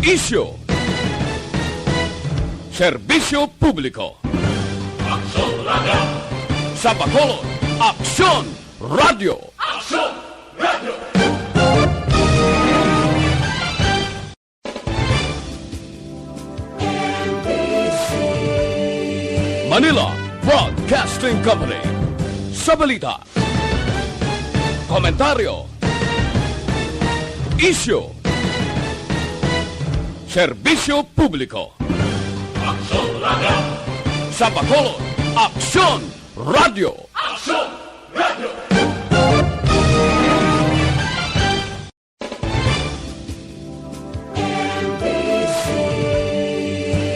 Isyu, serbisyo publiko. Aksyon Radio! Sa Bacolod, Aksyon Radio. Aksyon Radio! Manila Broadcasting Company. Sa balita, komentaryo, isyu, serbisyo publiko. Aksyon Radio! Sa Bacolod, Aksyon Radio. Aksyon Radio!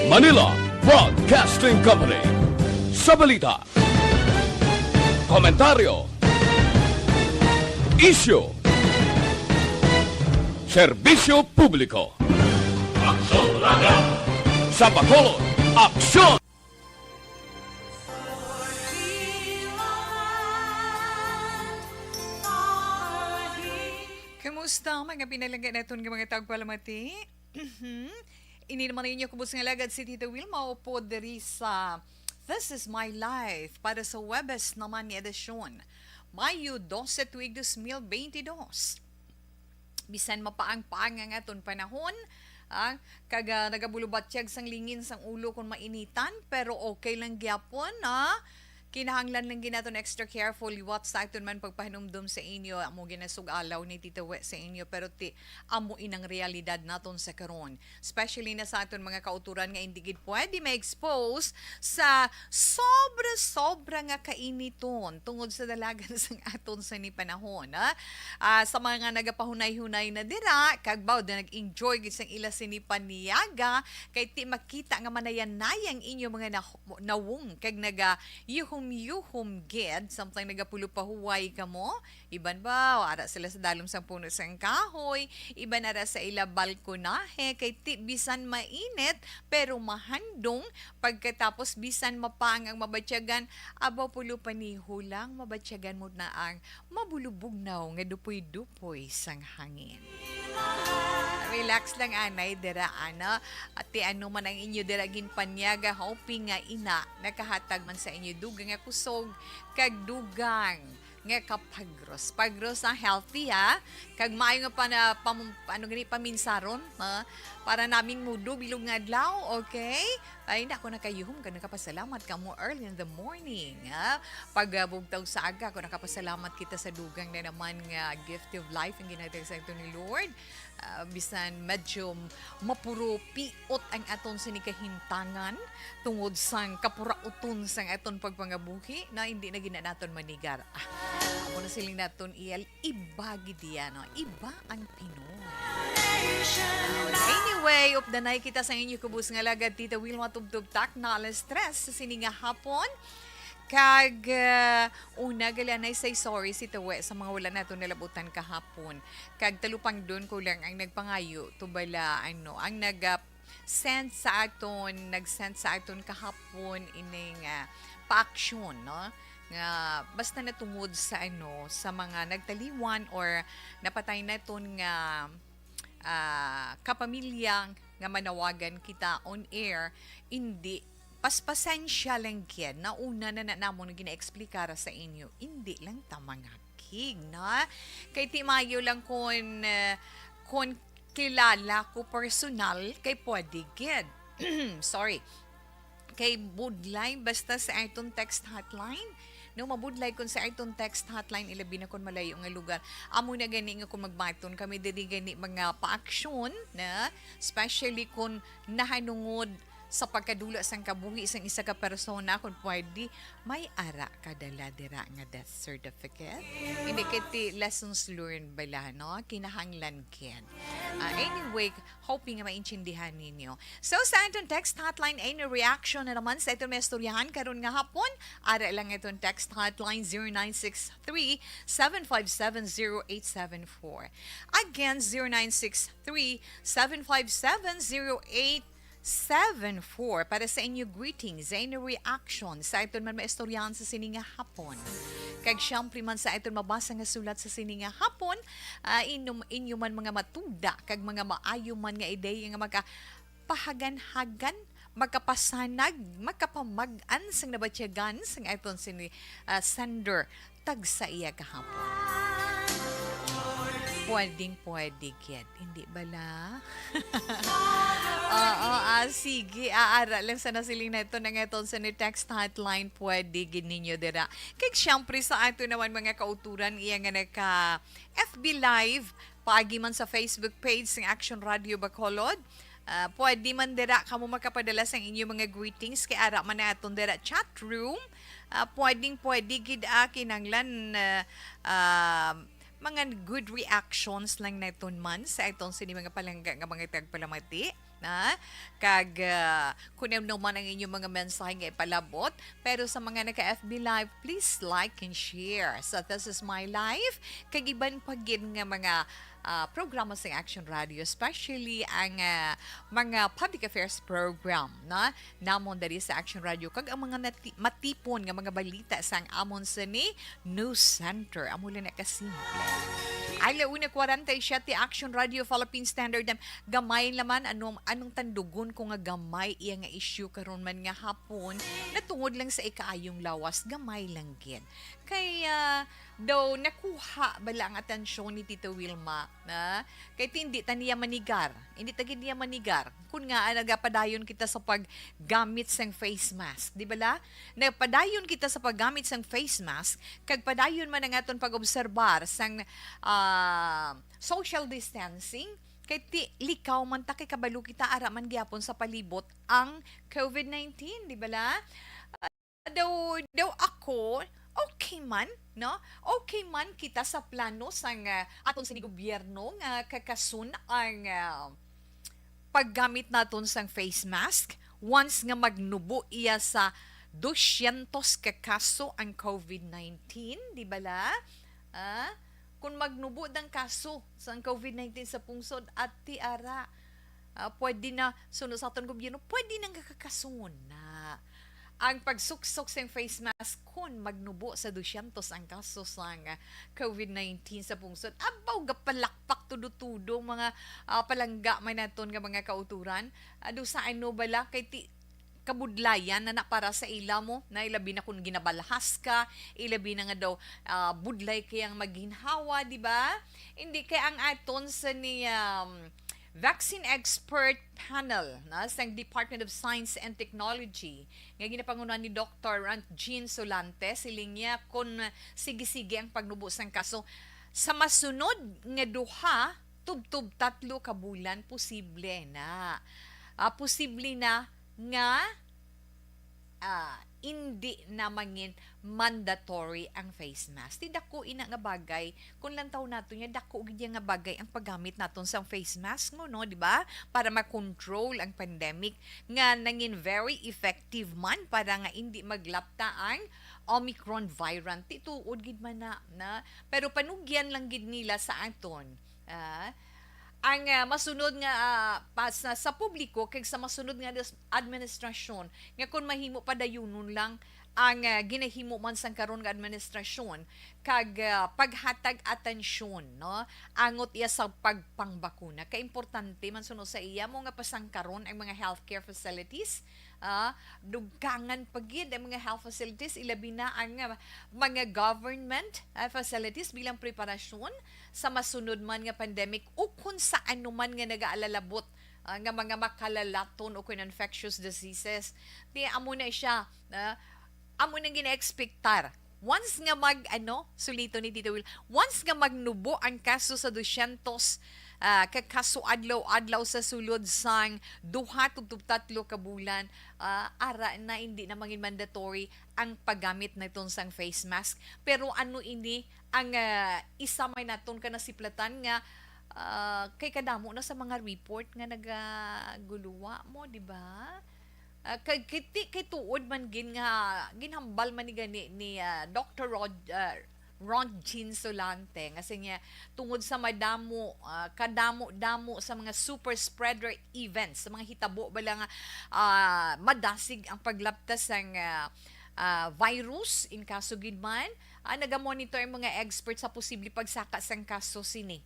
Manila Broadcasting Company. Sa balita, komentaryo, isyu, serbisyo publiko. Aksyon Radio! Sa Bacolod, Aksyon! Kamusta mga pinalanggan natin ng mga tagpalamati? Ini naman ninyo kubos nga lagad si Tita Wilma upo diri sa This is My Life para sa Webes naman ni edisyon. Mayo 12 tuig 2022. Bisan mapaang-paang nga aton panahon, kaga nagabulubatyag sang lingin sang ulo kung mainitan, pero okay lang gyapon, kinahanglan lang ginaton extra careful what sa aton man pagpahinumdum sa inyo amo ginasugalaw ni Tita We sa inyo pero amo inang realidad naton sa karon, especially na sa aton mga kauturan nga hindi gid pwede ma-expose sa sobra nga kainiton tungod sa dalagan sang aton sa ni panahon, sa mga nagapahunay-hunay na dira kagbaw na nag-enjoy gid sang ila sinipan niyaga kay ti makita nga manayan-nayang inyo mga nawong kag naga yuhum gid something nagapulo pa huway ka mo iban ba ara sila sa dalom sang puno sang kahoy iban ara sa ila balkonahe kay ti bisan mainit pero mahandong pagkatapos bisan mapang ang mabatyagan abaw pulo pa ni hulang mabatyagan mo na ang mabulubugnaw nga dupoy-dupoy sang hangin. Relax lang anay dira ana at ano man ang inyo dira ginpanyaga hoping nga ina nakahatag man sa inyo dugang nga kusog kag dugang nga kapagros pagros na healthy kag maayo nga pa na paminsaron para naming mudo bilog nga adlaw, okay? Ay nako nakayuhom ka nakapasalamat ka mo early in the morning pag bugtaw sa aga ko nakapasalamat kita sa dugang na naman nga gift of life ang ginhatag sa ito ni Lord. Bisan medyo mapuro piot ang aton sinikahintangan tungod sang kapurauton sang aton pagpangabuhi na hindi na ginanaton manigar. Amo na siling naton iba gid no? Iba ang Pinoy. Anyway, updanay kita sa inyo kubus nga lagad Tita Wilma tubtub-tak na alas stress sa sininga hapon. Kag una galanay say sorry si Tawe sa mga wala nato nalabutan kahapon. Kag talupang doon ko lang ang nagpangayo tubala ang nag-send sa aton kahapon ining pa-action no nga basta natungod sa sa mga nagtaliwan or napatay naton nga kapamilyang nga manawagan kita on air hindi paspasensya lang kyan na una na namon gina-explikara sa inyo hindi lang tamangakig na kay timayo lang kon kilala ko personal kay pwede gid sorry kay budlay basta sa aton text hotline no mabudlay kun sa aton text hotline ilabi na kon malayo nga lugar amo na gani nga kung magbaton kami diri gani mga pa-aksyon na especially kun nahanungod sa pagkadula sang kabuhi sang isa ka persona kung pwede may ara kadala dira nga death certificate hindi kiti lessons learned bala no kinahanglan ken anyway hoping nga maintindihan ninyo so sa aton text hotline ay reaction na naman sa itong mestoryahan karon nga hapon ara lang itong text hotline 0963-757-0874 again 0963-757-0874 7-4 para sa inyo greetings, sa inyo reaction sa iton man maistoryahan sa sininga hapon. Kag syempre man sa iton mabasa nga sulat sa sininga hapon, inyo man mga matuda, kag mga maayo man nga ideya nga pahagan-hagan, magkapasanag, magkapamag-an sang nabatyagan sang iton sini sender tag sa iya kahapon. Pwede kid. Hindi bala? Oo, sige. Aara lang sa nasiling na ito na ngayon sa ni text hotline. Pwede gininyo dira. Kaya syempre sa ato naman mga kauturan, iya nga naka FB Live, paagi man sa Facebook page ng Action Radio Bacolod. Pwede man dira kamo makapadala sa inyong mga greetings kay ara man na atong dira chat room. Pwede gid kinanglan mga good reactions lang na iton man sa itong sini mga palangga nga mga tagpalamati na kag kunem naman ang inyong mga mensahe nga ipalabot, pero sa mga naka FB live, please like and share. So this is my life kag iban pagid nga mga programa sa Action Radio, especially ang mga public affairs program na namon dari sa Action Radio kag ang mga matipon nga mga balita sa amon sa ni News Center. Amo lang na kasimple. Alauna 47 Action Radio Philippine Standard Time. Gamay naman anong tandugon ko nga gamay iya nga issue karon man nga hapon natungod lang sa ikaayong lawas, gamay lang gid. Kaya daw nakuha bala ang atensyon ni Tita Wilma na kay hindi ta niya manigar. Hindi ta gid niya manigar. Kun nga nagapadayon kita sa paggamit sang face mask, di bala? Nagpadayon kita sa paggamit sang face mask kag padayon man ang aton pag-obserbar sang social distancing kay likaw man ta kay kabalo kita ara man gyapon sa palibot ang COVID-19, di bala? Daw ako okay man, no? Okay man kita sa plano sang aton sa gobyerno nga kakasun ang paggamit naton sang face mask once nga magnubo iya sa 200 ka kaso ang COVID-19, di bala? Kung magnubo dang kaso sa COVID-19 sa pungsod at tiara, pwede na sunod sa aton gobyerno, pwede nang kakakasun na ang pagsuksok sa face mask kun magnubo sa 200 ang kaso sa COVID-19 sa pungsod. Abaw gapalakpak tudo-tudo mga palangga may naton nga mga kauturan. Ado sa ano bala kay kabudlayan na para sa ila mo na ilabi na kung ginabalahas ka, ilabi na nga daw budlay kayang maginhawa, di ba? Hindi kay ang aton sa ni Vaccine Expert Panel na sa Department of Science and Technology nga ginapangunahan ni Dr. Jean Solante siling niya kung sige-sige ang pagnubo sang kaso sa masunod nga duha tub-tub 3 ka bulan posible na nga hindi na mangin mandatory ang face mask. Di dako ina nga bagay kung lang taw nato nya dako gid nga bagay ang paggamit naton sa face mask mo, no, di ba? Para ma-control ang pandemic nga nangin very effective man para nga hindi maglapta ang Omicron variant. Tuod gid man na pero panugyan lang gid nila sa aton. Ang masunod nga sa publiko kay sa masunod nga administrasyon nga kung mahimo padayunon lang ang ginahimo man sang karon nga administrasyon kag paghatag atensyon, no, angot iya sa pagpangbakuna kay importante man sunod sa iya mo nga pasangkaron ang mga healthcare facilities. Dugkangan pagid ang mga health facilities, ilabi na ang mga government facilities bilang preparasyon sa masunod man nga pandemic o kung saan man nga nagaalalabot nga mga makalalaton o kung infectious diseases. Di amo na siya, amo nang gina-expectar. Once nga sulito ni Tito Will, once nga magnubo ang kaso sa 200 kakaso adlaw sa sulod sang 2-3 ka bulan, ara na hindi na mangin mandatory ang paggamit na itong sang face mask. Pero ano ini ang isa may naton ka nasiplatan nga kay kadamo na sa mga report nga nagaguluwa mo, di ba? Kay tuod man ginhambal man ni Dr. Ron Chinsolante kasi nga tungod sa madamo kadamo-damo sa mga super spreader events, sa mga hitabo bala nga madasig ang paglaptas ng virus in kaso gid man, nagamonitor ang mga experts sa posible pagsaka sang kaso sini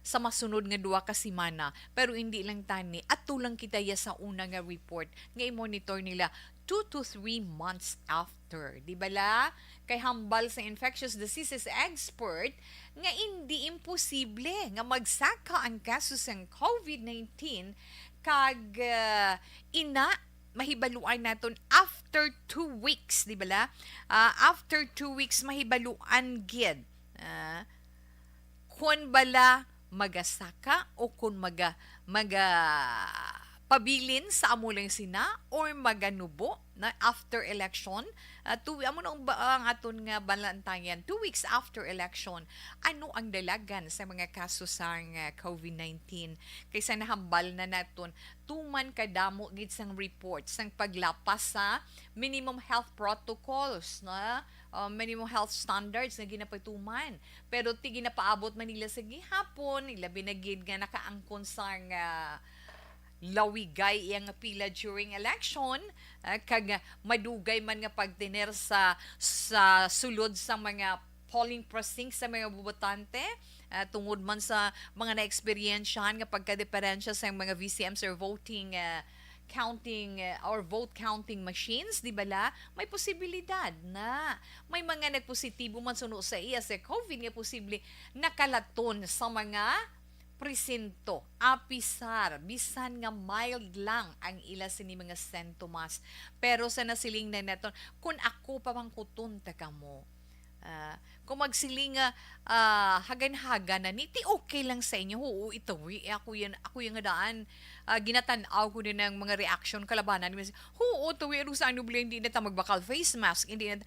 sa masunod nga duwa ka semana. Pero hindi lang tani at tulang kita ya sa una nga report nga i-monitor nila 2 to 3 months after. Di bala? Kay hambal sa infectious diseases expert nga hindi imposible nga magsaka ang kaso sang COVID-19 kag mahibaluan naton after 2 weeks, di bala? After 2 weeks mahibaluan gid. Kung bala magasaka o kung maga pabilin sa amulang sina or maganubo na after election. Amo nung ang aton nga balantayan 2 weeks after election, ano ang dalagan sa mga kaso sang COVID-19 kaysa nahambal na naton tuman kadamo gid sang report sang paglapas sa minimum health protocols na minimum health standards na ginapatuman, pero ti ginapaabot man nila sa gihapon, nila binagid nga nakaangkon sang lawigay yang pila during election, kag madugay man nga pagtiner sa sulod sa mga polling precincts sa mga bobotante, tungod man sa mga na-experiensyahan nga pagka-diferensya sa mga VCMs or voting counting or vote counting machines, di bala? May posibilidad na may mga nagpositibo man suno sa iya sa COVID nga posible nakalaton sa mga presinto, apisar, bisan nga mild lang ang ila sini mga sintomas. Pero sa nasiling na naton, kung ako pa bang kutunta ka mo, kung magsiling hagan-hagan na niti okay lang sa inyo, oo, ito, ako yung daan, ginatanaw ko din ng mga reaction kalabanan. Oo, ito, sa ano bala, hindi na ta magbakal face mask, hindi na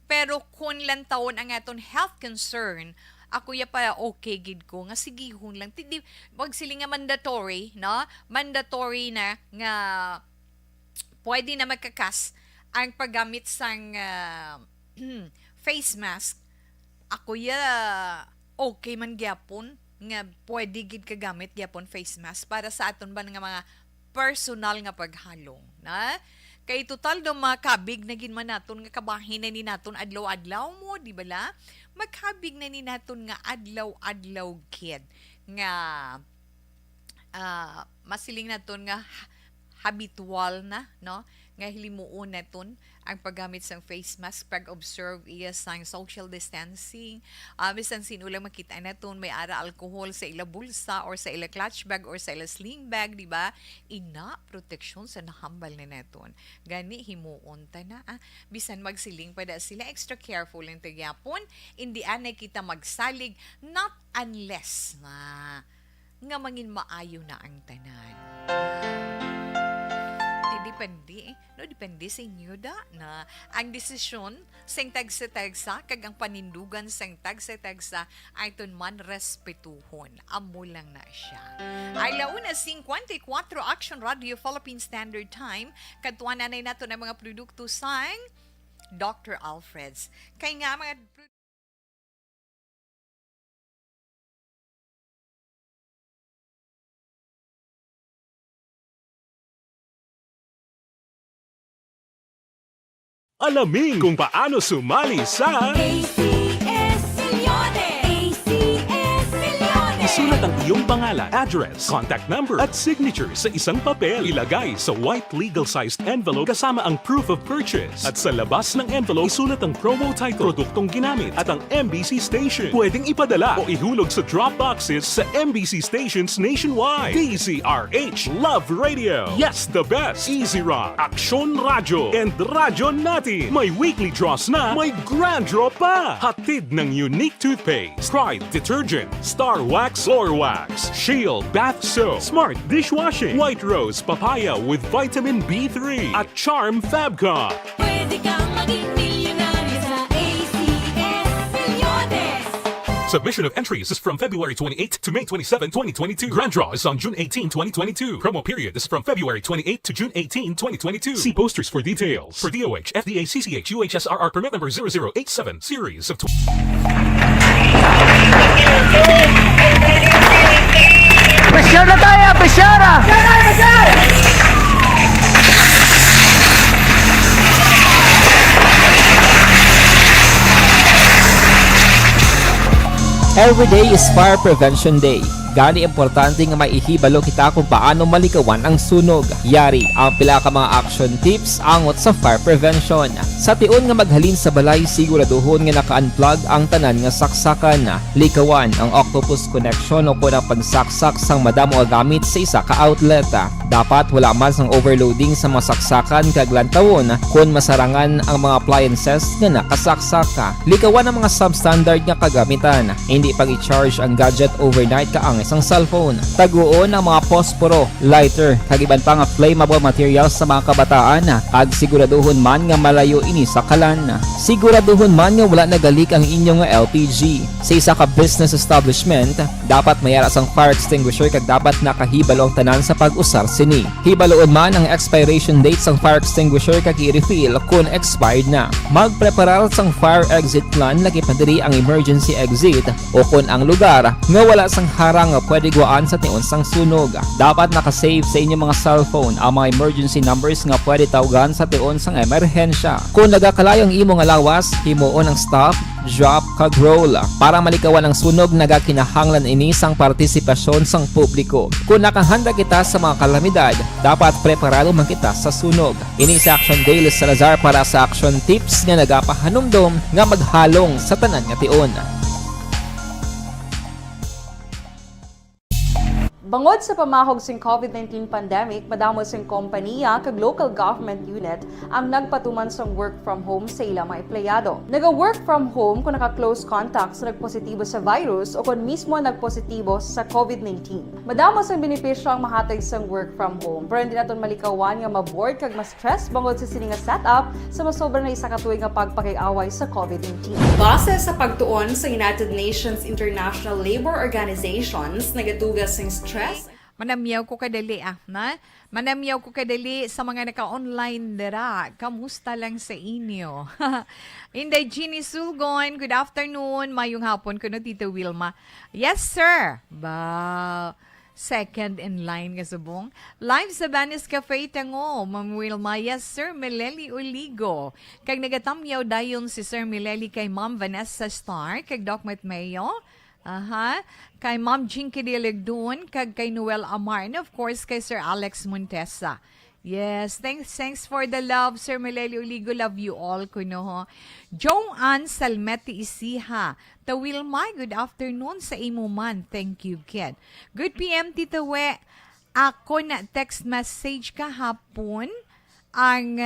pero kung lang taon ang aton health concern, ako ya pa okay gid ko nga sige hun lang wag sila nga mandatory, no? Mandatory na nga pwede na magkakas ang paggamit sang face mask. Ako ya okay man gyapon nga pwede gid kagamit gyapon face mask para sa aton ba nga mga personal nga paghalong, na? Kay total do makabig na gin man naton nga kabahin na ni naton adlaw-adlaw mo, di bala? Magkabig na ni naton nga adlaw-adlaw kid nga masiling naton nga habitual na, no? Nga hilimuon naton ang paggamit sang face mask, pag-observe iya sang social distancing. Bisan sino lang makita naton may ara alcohol sa ila bulsa or sa ila clutch bag or sa ila sling bag, di ba? Ina proteksyon sa nahambal na naton. Gani himuon ta na. Bisan magsiling pa da sila extra careful lang tagyapon. Hindi anay kita magsalig not unless na nga mangin maayo na ang tanan. Depende sa inyo da na ang desisyon sang tagsa-tagsa kag ang panindugan sang tagsa-tagsa ay ton man respetuhon. Amo lang na siya. Ay launa 54 Action Radio Philippine Standard Time, kadtuan nanay nato ng mga produkto sang Dr. Alfred's. Kay nga mga Alamin kung paano sumali sa ACS Millones! ACS Millones! Isulat ang iyong pangalan, address, contact number at signature sa isang papel. Ilagay sa white legal-sized envelope kasama ang proof of purchase. At sa labas ng envelope, isulat ang promo title, produktong ginamit at ang MBC station. Pwedeng ipadala o ihulog sa drop boxes sa MBC stations nationwide. DZRH Love Radio. Yes, the best. Easy Rock, Aksyon Radio, and Radyo Natin. May weekly draws na, may grand draw pa. Hatid ng unique toothpaste, Pride Detergent, Star Wax Floor Wax, Shield Bath Soap, Smart Dishwashing, White Rose Papaya with Vitamin B3, at Charm Fabcon. Pwede kang maging milyonaryo sa ACS Millones! Submission of entries is from February 28 to May 27, 2022. Grand draw is on June 18, 2022. Promo period is from February 28 to June 18, 2022. See posters for details. For DOH, FDA, CCH, UHSRR permit number 0087, series of Pressure na tayo! Pressure! Every day is Fire Prevention Day. Gani importante nga maihibalo kita kung paano malikawan ang sunog. Yari ang pila ka mga action tips angot sa fire prevention. Sa tion nga maghalin sa balay, siguraduhon nga naka-unplug ang tanan nga saksakan. Likawan ang octopus connection o ang pagsaksak sang madamo nga gamit sa isa ka outlet. Dapat wala man sang overloading sa mga saksakan kag lantawon kung masarangan ang mga appliances nga nakasaksaka. Likawan ang mga substandard nga kagamitan. Hindi pag i-charge ang gadget overnight kaang isang cellphone. Taguon ang mga posporo, lighter, kag iban pa nga flammable materials sa mga kabataan. Kag siguraduhon man nga malayo ini sa kalan. Siguraduhon man nga wala nagalik ang inyong LPG. Sa isa ka business establishment, dapat mayara sang fire extinguisher kag dapat nakahibalo ang tanan sa pag-usar sini. Hibaloon man ang expiration date sang fire extinguisher kag i-refill kung expired na. Magpreparar sang fire exit plan lagi pa diri ang emergency exit o kung ang lugar nga wala sang harang nga pwede guaan sa tion sang sunog. Dapat nakasave sa inyong mga cellphone ang mga emergency numbers nga pwede tawagan sa tion sang emerhensya. Kung nagakalayo ang imong lawas, himuon ang stop, drop, kag roll. Para malikawan ang sunog, nagakinahanglan ini sang partisipasyon sang publiko. Kung nakahanda kita sa mga kalamidad, dapat preparado man kita sa sunog. Ini sa Action Daily Salazar para sa action tips nga nagapahanumdom nga maghalong sa tanan nga tion. Bangod sa pamahog sing COVID-19 pandemic, madamo sing kompanya kag local government unit ang nagpatuman sang work from home sa ilang mga empleyado. Naga-work from home kung naka-close contacts na nagpositibo sa virus o kung mismo nagpositibo sa COVID-19. Madamo sang benepisyo ang mahatag sang work from home, pero hindi naton malikawan nga maboard kag ma-stress bangod sa sini nga setup sa masobra na isa ka tuig nga pagpakiaway sa COVID-19. Base sa pagtuon sa United Nations International Labor Organizations, nagatugas sing stress. Manamyaw ko kadali na? Manamyaw ko kadali sa mga naka-online dira. Kamusta lang sa inyo? Inday Jeannie Sulgon, good afternoon. Mayong hapon ko no, Tita Wilma. Yes, sir. Ba, second in line nga subong. Live sa Banis Cafe Tango, Ma'am Wilma. Yes, sir. Meleli Oligo. Kag nagatamyaw dayon si Sir Meleli kay Ma'am Vanessa Star, kag Doc Mayo. Aha. Kay Ma'am Jinky Dilegdun, kag kay Noel Amar, and of course kay Sir Alex Montesa. Yes, thanks for the love, Sir Meleli Oligo. Love you all, kuno ho. Joanne Salmeti Isiha. Tawil May, good afternoon sa imo man. Thank you, kid. Good PM, Tita We. Ako na text message kahapon ang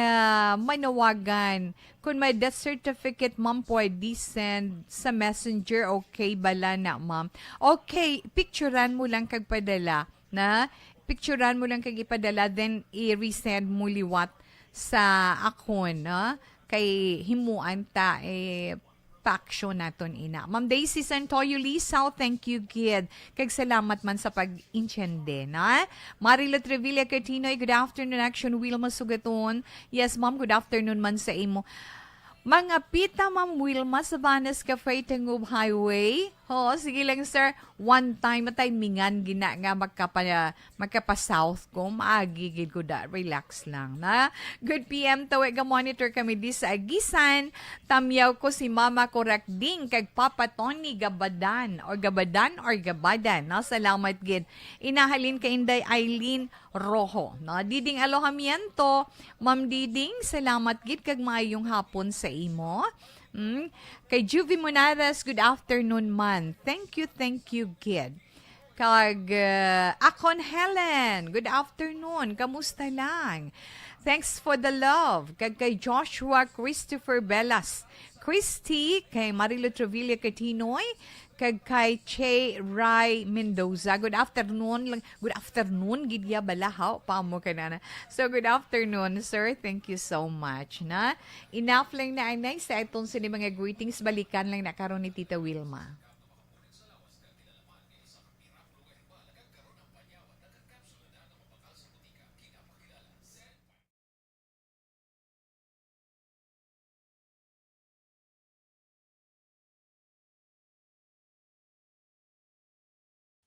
manawagan. Kung may death certificate, ma'am, pwede send sa messenger. Okay, bala na, ma'am. Okay, picturean mo lang kag padala, na? Picturean mo lang kag ipadala, then i-resend mo liwat sa akon, na? Kay himuan ta, paksyon naton ina. Ma'am Daisy Santoyo Lisaw, thank you, kid. Kag salamat man sa pag-insyende, na? Marilo Trevilla Catinoy, good afternoon, Action Wilma Sugaton. Yes, ma'am, good afternoon man sa imo. Mga pita, Ma'am Wilma, sa Banas Cafe, Tangub Highway. Oo, sige lang, sir. One time, mingan, gina nga magkapa-south ko. Maagigid ko da. Relax lang, na? Good PM, tawag nga monitor kami di sa Agisan. Tamyaw ko si Mama Korakding, kag Papa Tony Gabadan, or Gabadan. Na? Salamat, gid. Inahalin ka Inday Eileen Rojo. Na? Diding alohamiento. Ma'am Diding, salamat, gid, kag maayong hapon sa imo. Kay Juvie Monares, good afternoon man. Thank you, kid. Kag Akon Helen, good afternoon. Kamusta lang? Thanks for the love. Kag kay Joshua Christopher Belas. Christy, kay Marilo Trevilla Catinoy, kag kay Che Rai Mendoza. Good afternoon. Gidya balahaw pa mo kanana. So good afternoon, sir. Thank you so much, na. Enough lang na anay sa itong sini mga greetings, balikan lang na karon ni Tita Wilma.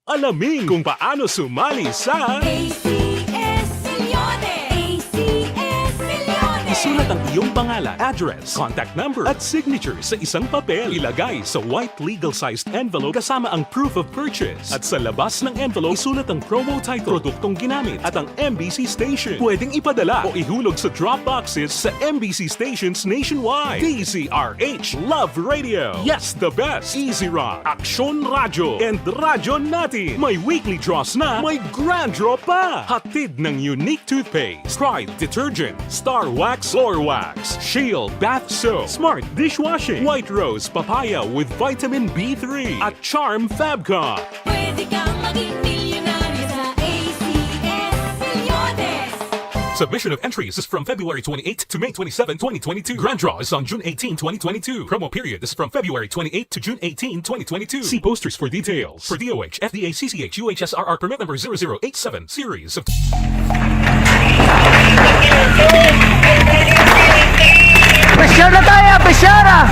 Alamin kung paano sumali sa ACS-CILIONES! ACS-CILIONES! Isulat ang iyong pangalan, address, contact number at signature sa isang papel. Ilagay sa white legal-sized envelope kasama ang proof of purchase. At sa labas ng envelope, isulat ang promo title, produktong ginamit at ang MBC station. Pwedeng ipadala o ihulog sa drop boxes sa MBC stations nationwide. DZRH Love Radio. Yes, the best. Easy Rock, Aksyon Radio, and Radyo Natin. May weekly draws na, may grand draw pa. Hatid ng unique toothpaste, Pride Detergent, Star Wax Floor Wax, Shield Bath Soap, Smart Dishwashing, White Rose Papaya with Vitamin B3, at Charm Fabcon. Pwede kang maging milyonaryo sa ACS-CILIONES! Submission of entries is from February 28 to May 27, 2022. Grand draw is on June 18, 2022. Promo period is from February 28 to June 18, 2022. See posters for details. For DOH, FDA, CCH, UHSRR permit number 0087, series of... Pressure na tayo! Pressure na!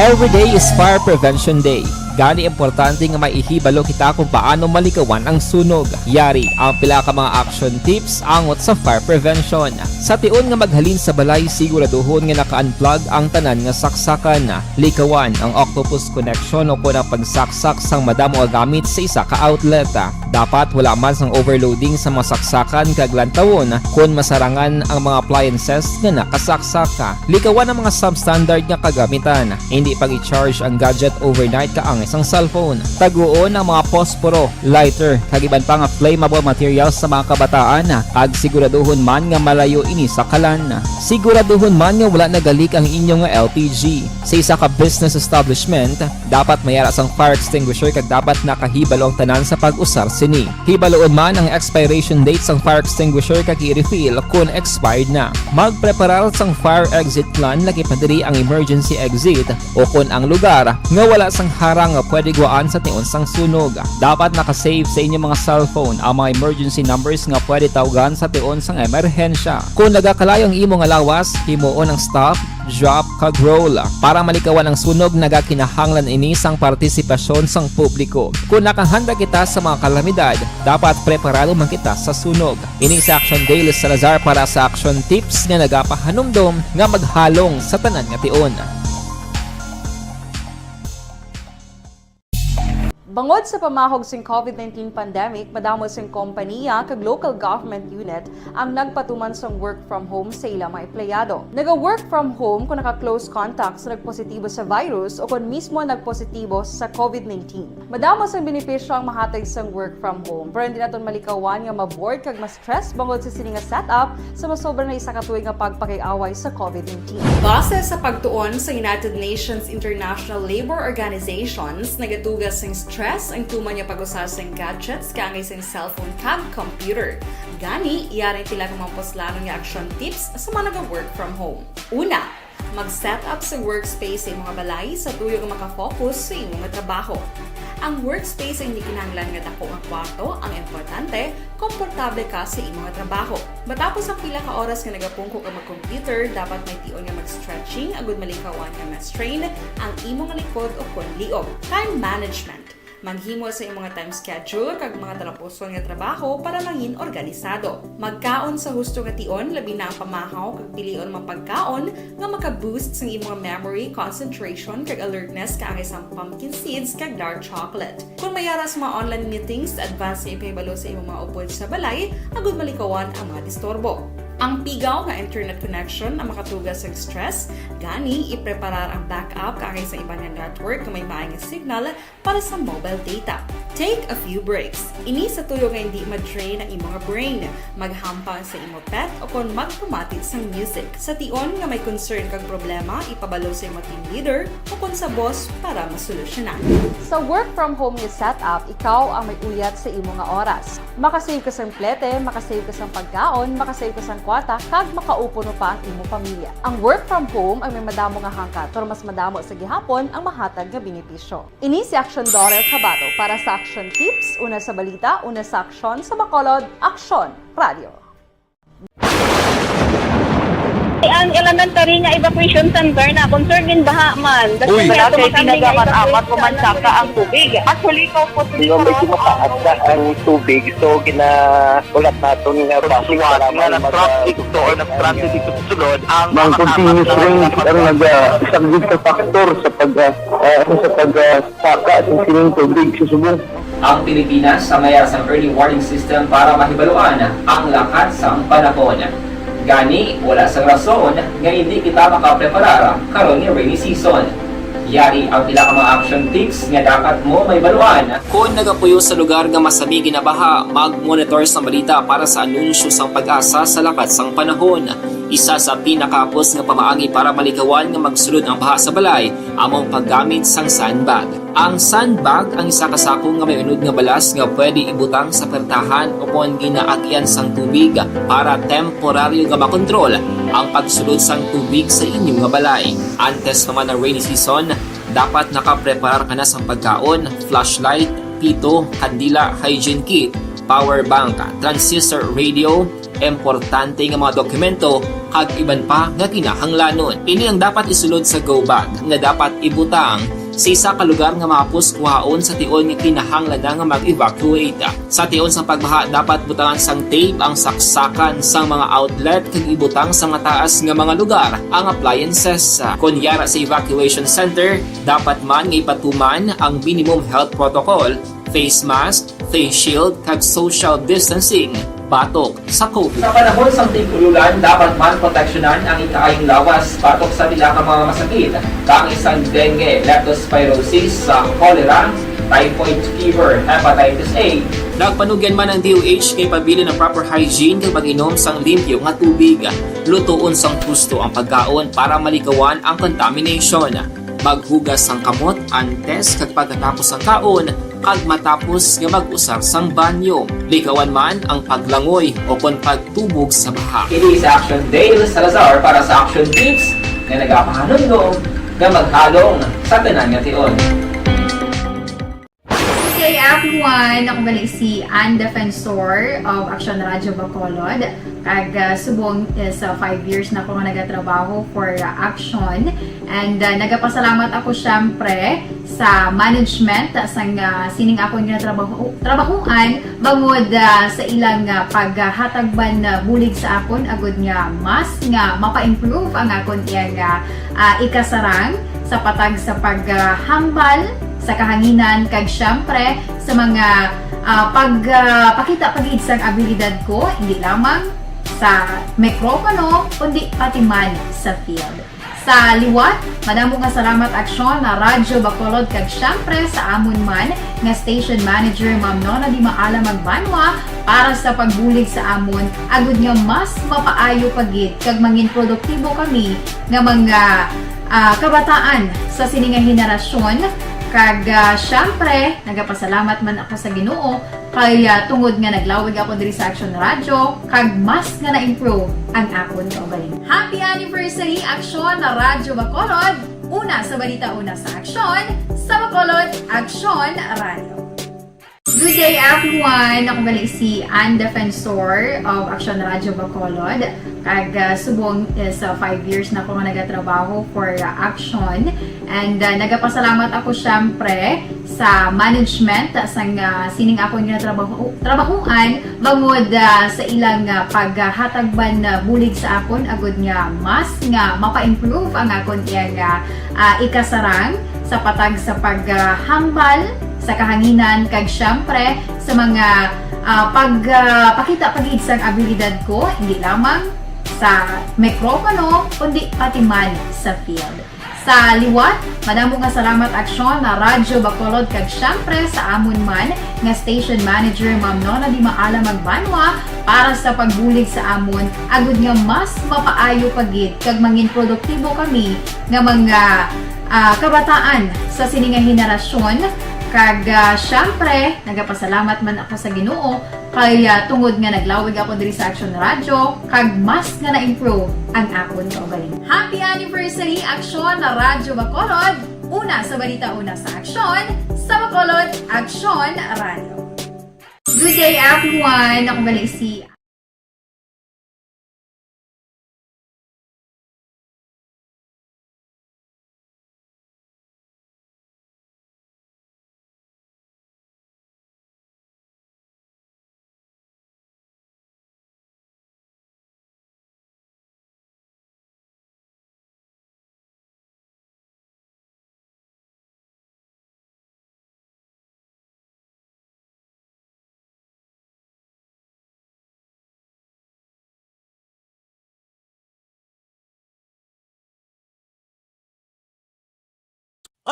Every day is Fire Prevention Day. Gani importante nga maihibalo kita kung paano malikawan ang sunog. Yari ang pila ka mga action tips angot sa fire prevention. Sa tion nga maghalin sa balay, siguraduhon nga naka-unplug ang tanan nga saksakan. Likawan ang octopus connection o kung ang pagsaksak sang madamo nga gamit sa isa ka outlet. Dapat wala man sang overloading sa mga saksakan kag lantawon kung masarangan ang mga appliances nga nakasaksaka. Likawan ang mga substandard nga kagamitan. Hindi pag i-charge ang gadget overnight kaang isang cellphone. Taguon ang mga posporo, lighter, kag iban pa nga flammable materials sa mga kabataan. Ag siguraduhon man nga malayo ini sa kalan. Siguraduhon man nga wala nagalik ang inyong LPG. Sa isa ka business establishment, dapat mayara sang fire extinguisher kag dapat nakahibalo ang tanan sa pag-usar sini. Hibaloon man ang expiration date sang fire extinguisher kag i-refill kung expired na. Magpreparar sang fire exit plan lagi pa diri ang emergency exit o kung ang lugar nga wala sang harang nga pwede guaan sa tion sang sunog. Dapat nakasave sa inyong mga cellphone ang mga emergency numbers nga pwede tawagan sa tion sang emerhensya. Kung nagakalayo ang imong alawas, himuon ang stop, drop, kag roll. Para malikawan ang sunog, nagakinahanglan ini sang partisipasyon sang publiko. Kung nakahanda kita sa mga kalamidad, dapat preparado man kita sa sunog. Ini sa Action Daily Salazar para sa action tips nga nagapahanumdom nga maghalong sa tanan nga tion. Bangod sa pamahog sing COVID-19 pandemic, madamo sing kompanya kag local government unit ang nagpatuman sang work from home sa ilang mga empleyado. Naga-work from home kung naka-close contacts na nagpositibo sa virus o kung mismo nagpositibo sa COVID-19. Madamo sang benepisyo ang mahatag sang work from home, pero hindi naton malikawan nga ma-bored kag ma-stress bangod sa sini nga setup sa masobra na isa ka tuig nga pagpakiaway sa COVID-19. Base sa pagtuon sa United Nations International Labour Organizations, nagatugas sing stress ang tuman niya pag-usar sa gadgets kangay sa cellphone kag computer. Gani, iyaring tila ng mga poslanong nga action tips sa mga nag-work from home. Una, mag-set up sa workspace sa mga balay sa tuyo nga makafocus sa imong trabaho. Ang workspace ay hindi kinahanglan nga dako ang kwarto, ang importante, komportable ka sa imong trabaho. Matapos ang pila ka oras nga nagapungko ka mag-computer, dapat may tion nga mag-stretching agud malikawan nga ma-strain ang imong likod o kon liog. Time management. Maghimo sa imong time schedule kag mga talapuson nga trabaho para mangin organisado. Magkaon sa husto nga tion, labi na ang pamahaw kag pilion mga pagkaon nga maka-boost sa imong memory, concentration kag alertness kaangay sa pumpkin seeds kag dark chocolate. Kung mayaras mga online meetings, advance na ipahibalo sa imong mga upod sa balay, agud malikawan ang mga disturbo. Ang pigaw nga internet connection ang makatugas sa stress, gani ipreparar ang backup kaangay sa ibang network nga may maayong signal para sa mobile data. Take a few breaks. Ini sa tuyo nga hindi ma-drain ang imong brain, maghampang sa imong pet o kon magpumatid sa music. Sa tion nga may concern kag problema, ipabalo sa imong team leader o kon sa boss para masolusyonan. Sa work from home nga setup, ikaw ang may uyat sa imong nga oras. Makasave ka sa plete, makasave ka sa pagkaon, makasave ka sa kwata, kag makaupo no pa ang imong pamilya. Ang work from home ay may madamo nga hangkat, pero mas madamo sa gihapon ang mahatag nga benepisyo. Ini si Action Dorel Cabato para sa Action Tips, una sa balita, una sa aksyon, sa Bacolod, Aksyon Radio. Ang elementary nga evacuation center na concern din baha man. Uy. Kaya pinagamat-amat ko man saka ang tubig. Actually, ko po Hindi mo medyo mataas na ang tubig. So, ulat natin nga basiwala nga ng traffic to or ng traffic dito sa sulod. Ang continuous rain ang isang good factor sa pagsaka at sining tubig sa subong. Ang Pilipinas sa mayroon sa early warning system para mahibaluan ang lakas sa panahon. Gani, wala sa rason nga hindi kita makapreparar karon ni rainy season. Yari ang pila ka mga action tips nga dapat mo may baluan. Kung nagapuyo sa lugar nga masabi ginabaha, mag-monitor sa balita para sa anunsyo sang pag-asa sa lakas sang panahon. Isa sa pinakapos nga pamaagi para malikawan nga magsulod ang baha sa balay, among paggamit sang sandbag. Ang sandbag ang isa kasakong nga may unod nga balas nga pwede ibutang sa pertahan upon ginaagyan sang tubig para temporaryo nga makontrol ang pagsulod sang tubig sa inyong nga balay. Antes naman ng rainy season, dapat nakapreparar ka na sang pagkaon, flashlight, pito, kandila, hygiene kit, power bank, transistor radio, importante nga mga dokumento kag iban pa nga kinahanglanon. Ini ang dapat isulod sa go bag nga dapat ibutang sa isa ka lugar nga mapus kuhaon sa tion nga kinahanglan nga mag-evacuate. Sa tion sa pagbaha dapat butangan sang tape ang saksakan sang mga outlet kag ibutang sa mataas nga mga lugar ang appliances. Kunyara sa evacuation center, dapat man nga ipatuman ang minimum health protocol, face mask, face shield kag social distancing batok sa COVID. Sa panahon sa tigululan, dapat man proteksyonan ang ikaayong lawas batok sa pila ka mga masakit, kang isang dengue, leptospirosis, cholera, typhoid fever, hepatitis A. Nagpanugyan man ang DOH kay pabili ng proper hygiene kay pag-inom sang limpyo nga tubig. Lutuon sang gusto ang pagkaon para malikawan ang contamination. Maghugas sang kamot antes kag pagkatapos ang kaon kag matapos nga mag-usar sang banyo. Likawan man ang paglangoy o kon pagtubog sa baha. Kini sa Action Dale Salazar para sa Action Tips nga nagapahanundong nga maghalong sa tanan nga tion. Hey everyone! Ako gali si Ann Defensor of Action Radio Bacolod. Kag subong is 5 years na ako nga nagatrabaho for Action. And nagapasalamat ako syempre sa management sang sining ako nga trabahuan bangod sa ilang paghatagban bulig sa akon agud nga mas nga mapa-improve ang akon iyang ikasarang sa patag sa paghambal sa kahanginan kag syempre sa mga pakita pagid sang abilidad ko hindi lamang sa mikropono kundi pati man sa field. Sa liwat, madamo nga salamat Aksyon na Radyo Bacolod kag syempre sa amon man nga station manager Ma'am Nona Di Maala Magbanwa para sa pagbulig sa amon agud nga mas mapaayo pagid kag mangin produktibo kami nga mga kabataan sa sining nga henerasyon. Kag syempre, nagapasalamat man ako sa Ginoo kay tungod nga naglawig ako diri sa Action Radio kag mas nga na-improve ang akon kaugalingon. Happy anniversary Action na Radyo Bacolod! Una sa balita, una sa Action, sa Bacolod, Action Radio. Good day everyone! Ako gali si Ann Defensor of Action Radio Bacolod. Kag subong is 5 years na ako nga nagatrabaho for Action. And nagapasalamat ako syempre sa management sang sining ako nga trabahuan bangod sa ilang paghatagban bulig sa akon agud nga mas nga mapa-improve ang akon iyang ikasarang sa patag sa paghambal sa kahanginan kag syempre sa mga pakita pagid sang abilidad ko hindi lamang sa mikropono kundi pati man sa field. Sa liwat, madamo nga salamat Aksyon na Radyo Bacolod kag syempre sa amon man nga station manager Ma'am Nona Di Maala Magbanwa para sa pagbulig sa amon agud nga mas mapaayo pagid kag mangin produktibo kami nga mga kabataan sa sining nga henerasyon. Kag syempre, nagapasalamat man ako sa Ginoo kay tungod nga naglawig ako diri sa Action Radio kag mas nga na-improve ang akon kaugalingon. Happy anniversary Action na Radyo Bacolod! Una sa balita, una sa Action, sa Bacolod, Action Radio. Good day everyone! Ako gali si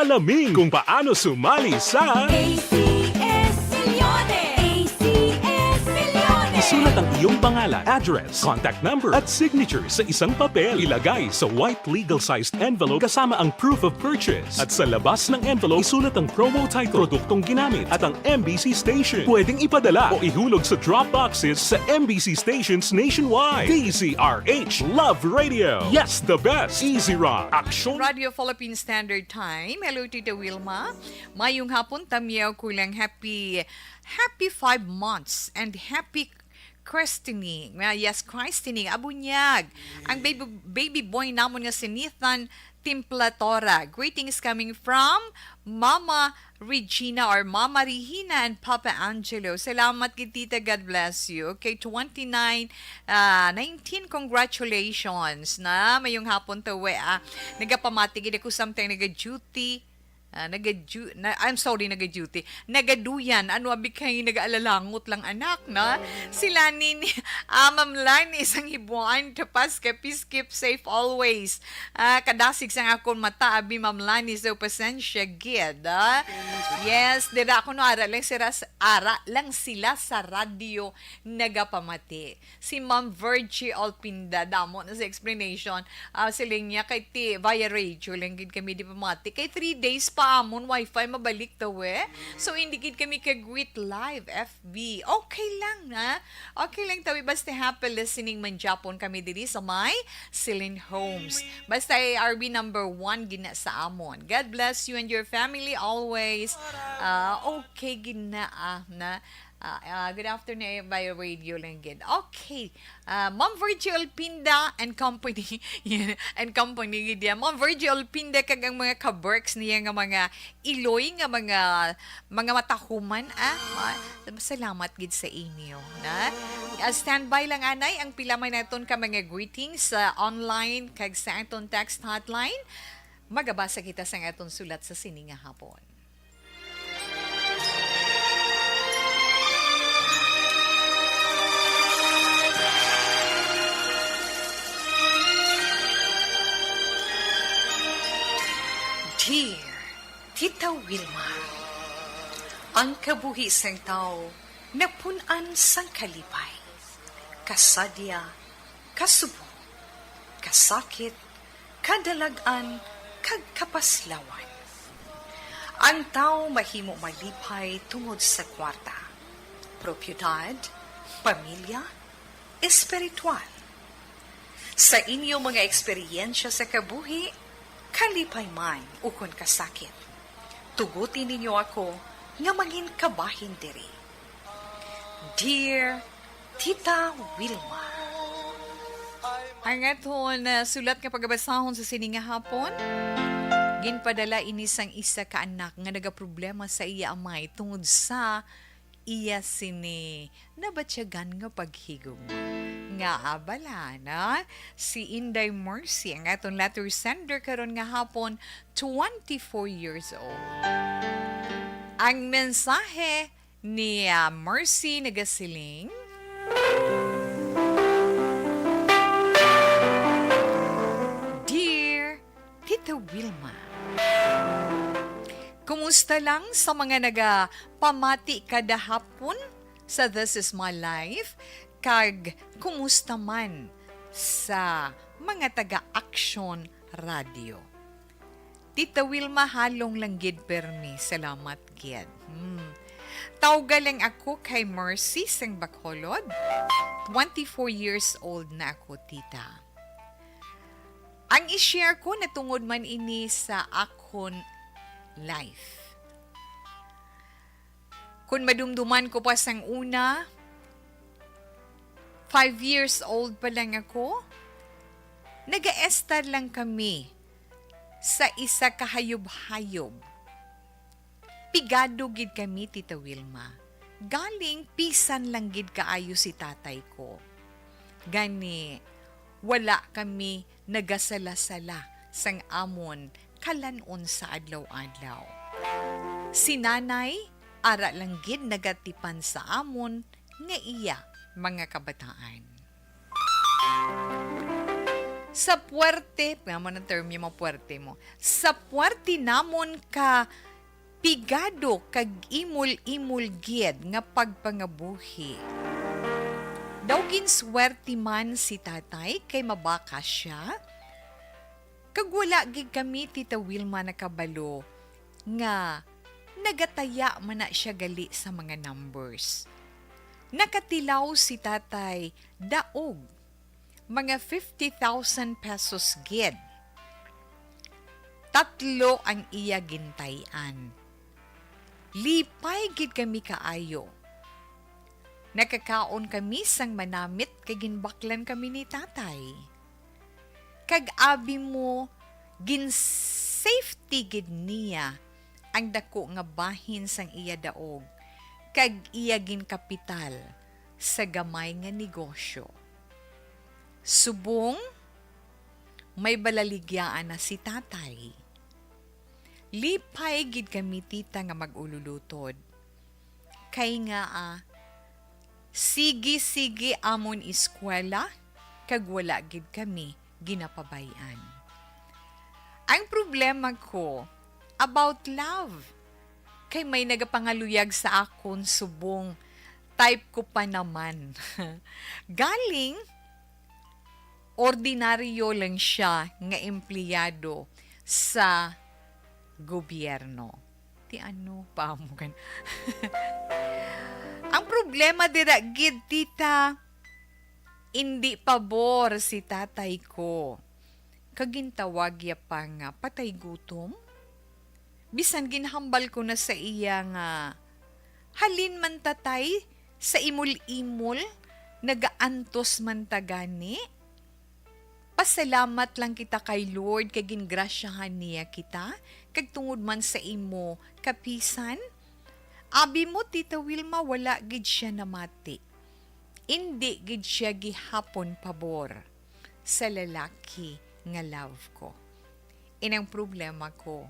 Alamin kung paano sumali sa ACS Milyones! ACS Milyones! isulat ang iyong pangalan, address, contact number at signature sa isang papel. Ilagay sa white legal-sized envelope kasama ang proof of purchase. At sa labas ng envelope, isulat ang promo title, produktong ginamit at ang MBC station. Pwedeng ipadala o ihulog sa drop boxes sa MBC stations nationwide. DZRH Love Radio. Yes, the best. Easy Rock. Action. Radio Philippine Standard Time. Hello, Tita Wilma. Mayong hapon, tamiyaw kulang happy 5 months and happy christening. Yes, christening. Abunyag. Ang baby boy namon nga si Nathan Timplatora. Greetings coming from Mama Regina or Mama Regina and Papa Angelo. Salamat kay Tita. God bless you. Okay, 19, congratulations na. Mayong hapon to we. Nagapamatigid ako something nag-duty. I'm sorry, nag-duty. Nagaduyan. Ano, abig kayo nag-aalalangot lang anak, na? Sila ni Ma'am Lan, isang hibuan, tapas, keep safe always. Kadasig sang akong mata, abi Ma'am Lan, so pasensya, gid. Yes, dira ako no, ara lang sila sa radio nagapamati. Si Ma'am Virgie Alpinda, damo na sa explanation, sila niya kay ti, via radio, lang gid kami di pamati. Kay 3 days pa amon wifi mabalik daw so indikit kami kag-greet live FB okay lang na okay lang tawi basta happy listening man Japon kami diri sa may Celine Homes basta RB number 1 gina sa amon. God bless you and your family always. Okay gina na good afternoon by radio lang gid. Okay. Ma'am Virgil Pinda and company and company gid. Ma'am Virgil Pinda kag ang mga ka-works niya nga mga iloy nga mga matahuman salamat gid sa inyo na. Standby lang anay ang pila man naton ka mga greetings sa online kag sa aton text hotline. Magabasa kita sa aton sulat sa sininga hapon. Dear Tita Wilma, ang kabuhi sang tao napunan sang kalipay, kasadya, kasubo, kasakit, kadalagan, kag kapaslawan. Ang tao mahimo malipay tungod sa kwarta, propiedad, pamilya, espiritual. Sa inyo mga eksperyensya sa kabuhi, kalipay man ukon kasakit. Tugutin ninyo ako nga mangin kabahin diri. Dear Tita Wilma. Ang aton sulat nga pagabasahon sa sininga hapon, ginpadala inisang isa ka anak nga nagaproblema sa iya amay tungod sa iya sini nabatsyagan nga paghigom. Nga abala na si Inday Mercy ang aton letter sender karon nga hapon 24 years old. Ang mensahe ni Mercy nagasiling, Dear Tita Wilma, kumusta lang sa mga nagapamati kada hapon sa This Is My Life? Kag kumusta man sa mga taga-action radio. Tita Wilma, halong lang gid permi. Salamat gid. Tawga lang ako kay Mercy sang Bacolod. 24 years old na ako, tita. Ang i-share ko na tungod man ini sa akon life. Kung madumduman ko pa sang una, 5 years old pa lang ako, nag-estar lang kami sa isa kahayub-hayub. Pigado gid kami, Tita Wilma. Galing pisan lang gid kaayo si tatay ko. Gani, wala kami nagasala-sala sang amon kalanon sa adlaw-adlaw. Si nanay, ara lang gid nagatipan sa amon nga iya mga kabataan. sa puwerte, naman ang term yung mga puwerte mo, sa puwerte namon ka pigado kag imol-imol gid nga pagpangabuhi. Daw ginswerte man si tatay kay mabaka siya. Kag wala gid kami Tita Wilma nakabalo nga nagataya man na siya gali sa mga numbers. Nakatilaw si tatay daog mga 50,000 pesos gid. 3 ang iya gintayan. Lipay gid kami kaayo. Nakakaon kami sang manamit kay ginbaklan kami ni tatay. Kag abi mo gin safety gid niya ang dako nga bahin sang iya daog kag iya gin kapital sa gamay nga negosyo. Subong may balaligyaan na si tatay. Lipay gid kami tita nga magululutod. Kay nga sige amon eskwela kag wala gid kami ginapabayan. Ang problema ko about love. Kay may nagapangaluyag sa akon subong type ko pa naman. Galing ordinaryo lang siya nga empleyado sa gobyerno. Ti ano pa mo kan. Ang problema dira gid tita, hindi pabor si tatay ko. Kagintawag ya pa nga patay gutom. Bisan ginhambal ko na sa iya nga halin man tatay sa imol-imol nagaantos man tagani. Pasalamat lang kita kay Lord kay gingrasyahan niya kita kag tungod man sa imo kapisan. Abi mo Tita Wilma wala gid siya namati. Indi gid siya gihapon pabor sa lalaki nga love ko. Inang problema ko.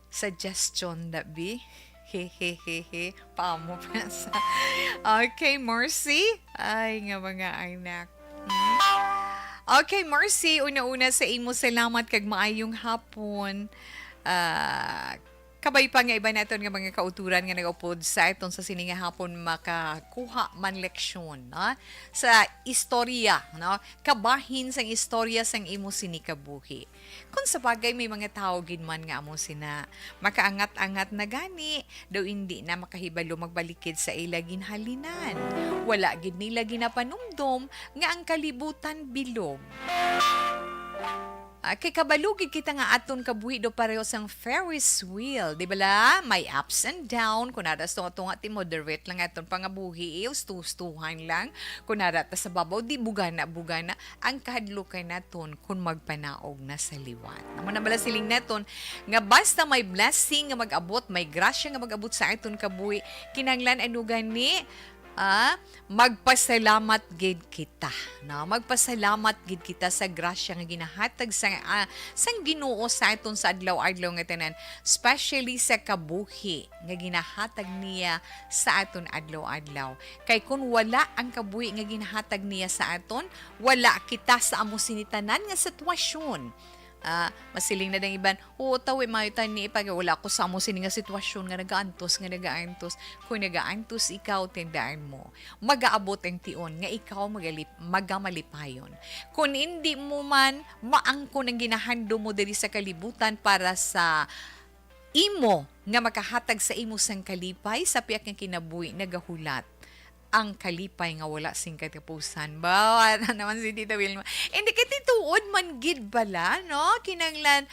Suggestion na bi. Hehehehe. Paamo pa sa. Okay, Mercy. Ay nga mga anak. Okay, Mercy, una-una sa imo salamat kag maayong hapon. Kabay pa nga iba naton nga mga kauturan nga nagaupod sa iton sa sininga hapon makakuha man leksyon sa istorya, no? Kabahin sang istorya sang imo sinikabuhi. Kung sa bagay may mga tao gid man nga amo sina makaangat-angat na gani, daw hindi na makahibalo magbalikid sa ila ginhalinan. Wala gid nila ginapanumdom nga ang kalibutan bilog. Kay kabalugid kita nga aton kabuhi do pareho sang Ferris wheel, di bala? May ups and down, kunada sa tunga ti moderate lang aton pangabuhi, stuhan lang. Kunada ta sa babaw di bugana ang kahadlukan naton kun magpanaog na sa liwat. Amo na bala siling naton nga basta may blessing nga mag-abot, may grasya nga mag-abot sa aton kabuhi, kinanglan ano gani magpasalamat gid kita. No? Magpasalamat gid kita sa grasya nga ginahatag sang Ginoo sa aton sa adlaw-adlaw nga tanan, especially sa kabuhi nga ginahatag niya sa aton adlaw-adlaw. Kay kun wala ang kabuhi nga ginahatag niya sa aton, wala kita sa amo sinitanan nga sitwasyon. Masiling na dang iban, tawi mayutan ni ipag wala ko sa mo sini nga sitwasyon nga nagaantos. Kung nagaantos ikaw tindaan mo, magaabot ang tion nga ikaw magamalipayon. Kung hindi mo man maangko ng ginahando mo diri sa kalibutan para sa imo nga makahatag sa imo sang kalipay sa piyak nga kinabuhi nagahulat ang kalipay nga wala sing katapusan. Bawa naman si Tita Wilma. Hindi katituod man gid bala, no? Kinanglan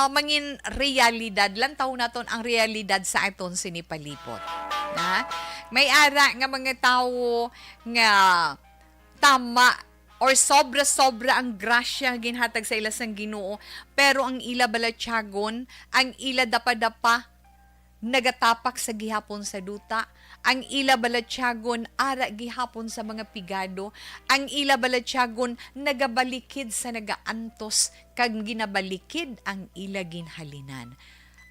mangin realidad. Lantaw naton ang realidad sa aton sinipalipot. May ara nga mga tao nga tama or sobra-sobra ang grasya ginhatag sa ila sang Ginoo, pero ang ila balatyagon, ang ila dapa-dapa nagatapak sa gihapon sa duta, ang ila balatyagon ara gihapon sa mga pigado, ang ila balatyagon nagabalikid sa nagaantos kag ginabalikid ang ila ginhalinan.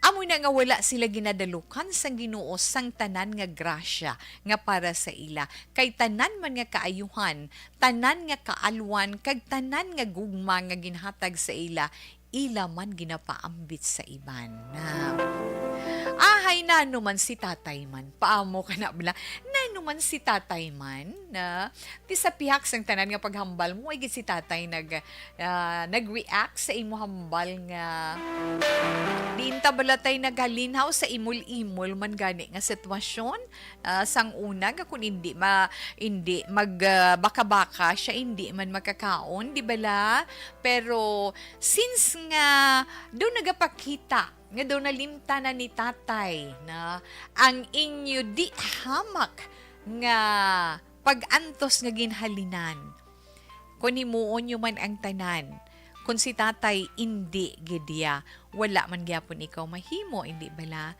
Amo na nga wala sila ginadalukan sang Ginoo sang tanan nga grasya nga para sa ila. Kay tanan man nga kaayuhan, tanan nga kaalwan, kag tanan nga gugma nga ginhatag sa ila, ila man ginapaambit sa iban. Ahay na naman si tatay man. Paamo ka na bala. Na naman si tatay man. Ti sa pihak sang tanan nga paghambal mo, ay si tatay nag-react sa imo hambal nga diinta balatay naghalinhaw sa imol-imol man gani nga sitwasyon. Sang una nga kung hindi baka-baka siya hindi man makakaon, di bala? Pero since nga doon nagapakita nga daw nalimta na ni tatay na ang inyo di hamak nga pag-antos nga ginhalinan. Kung himuon nyo man ang tanan, kung si tatay hindi gidya, wala man gyapon ikaw mahimo, hindi bala?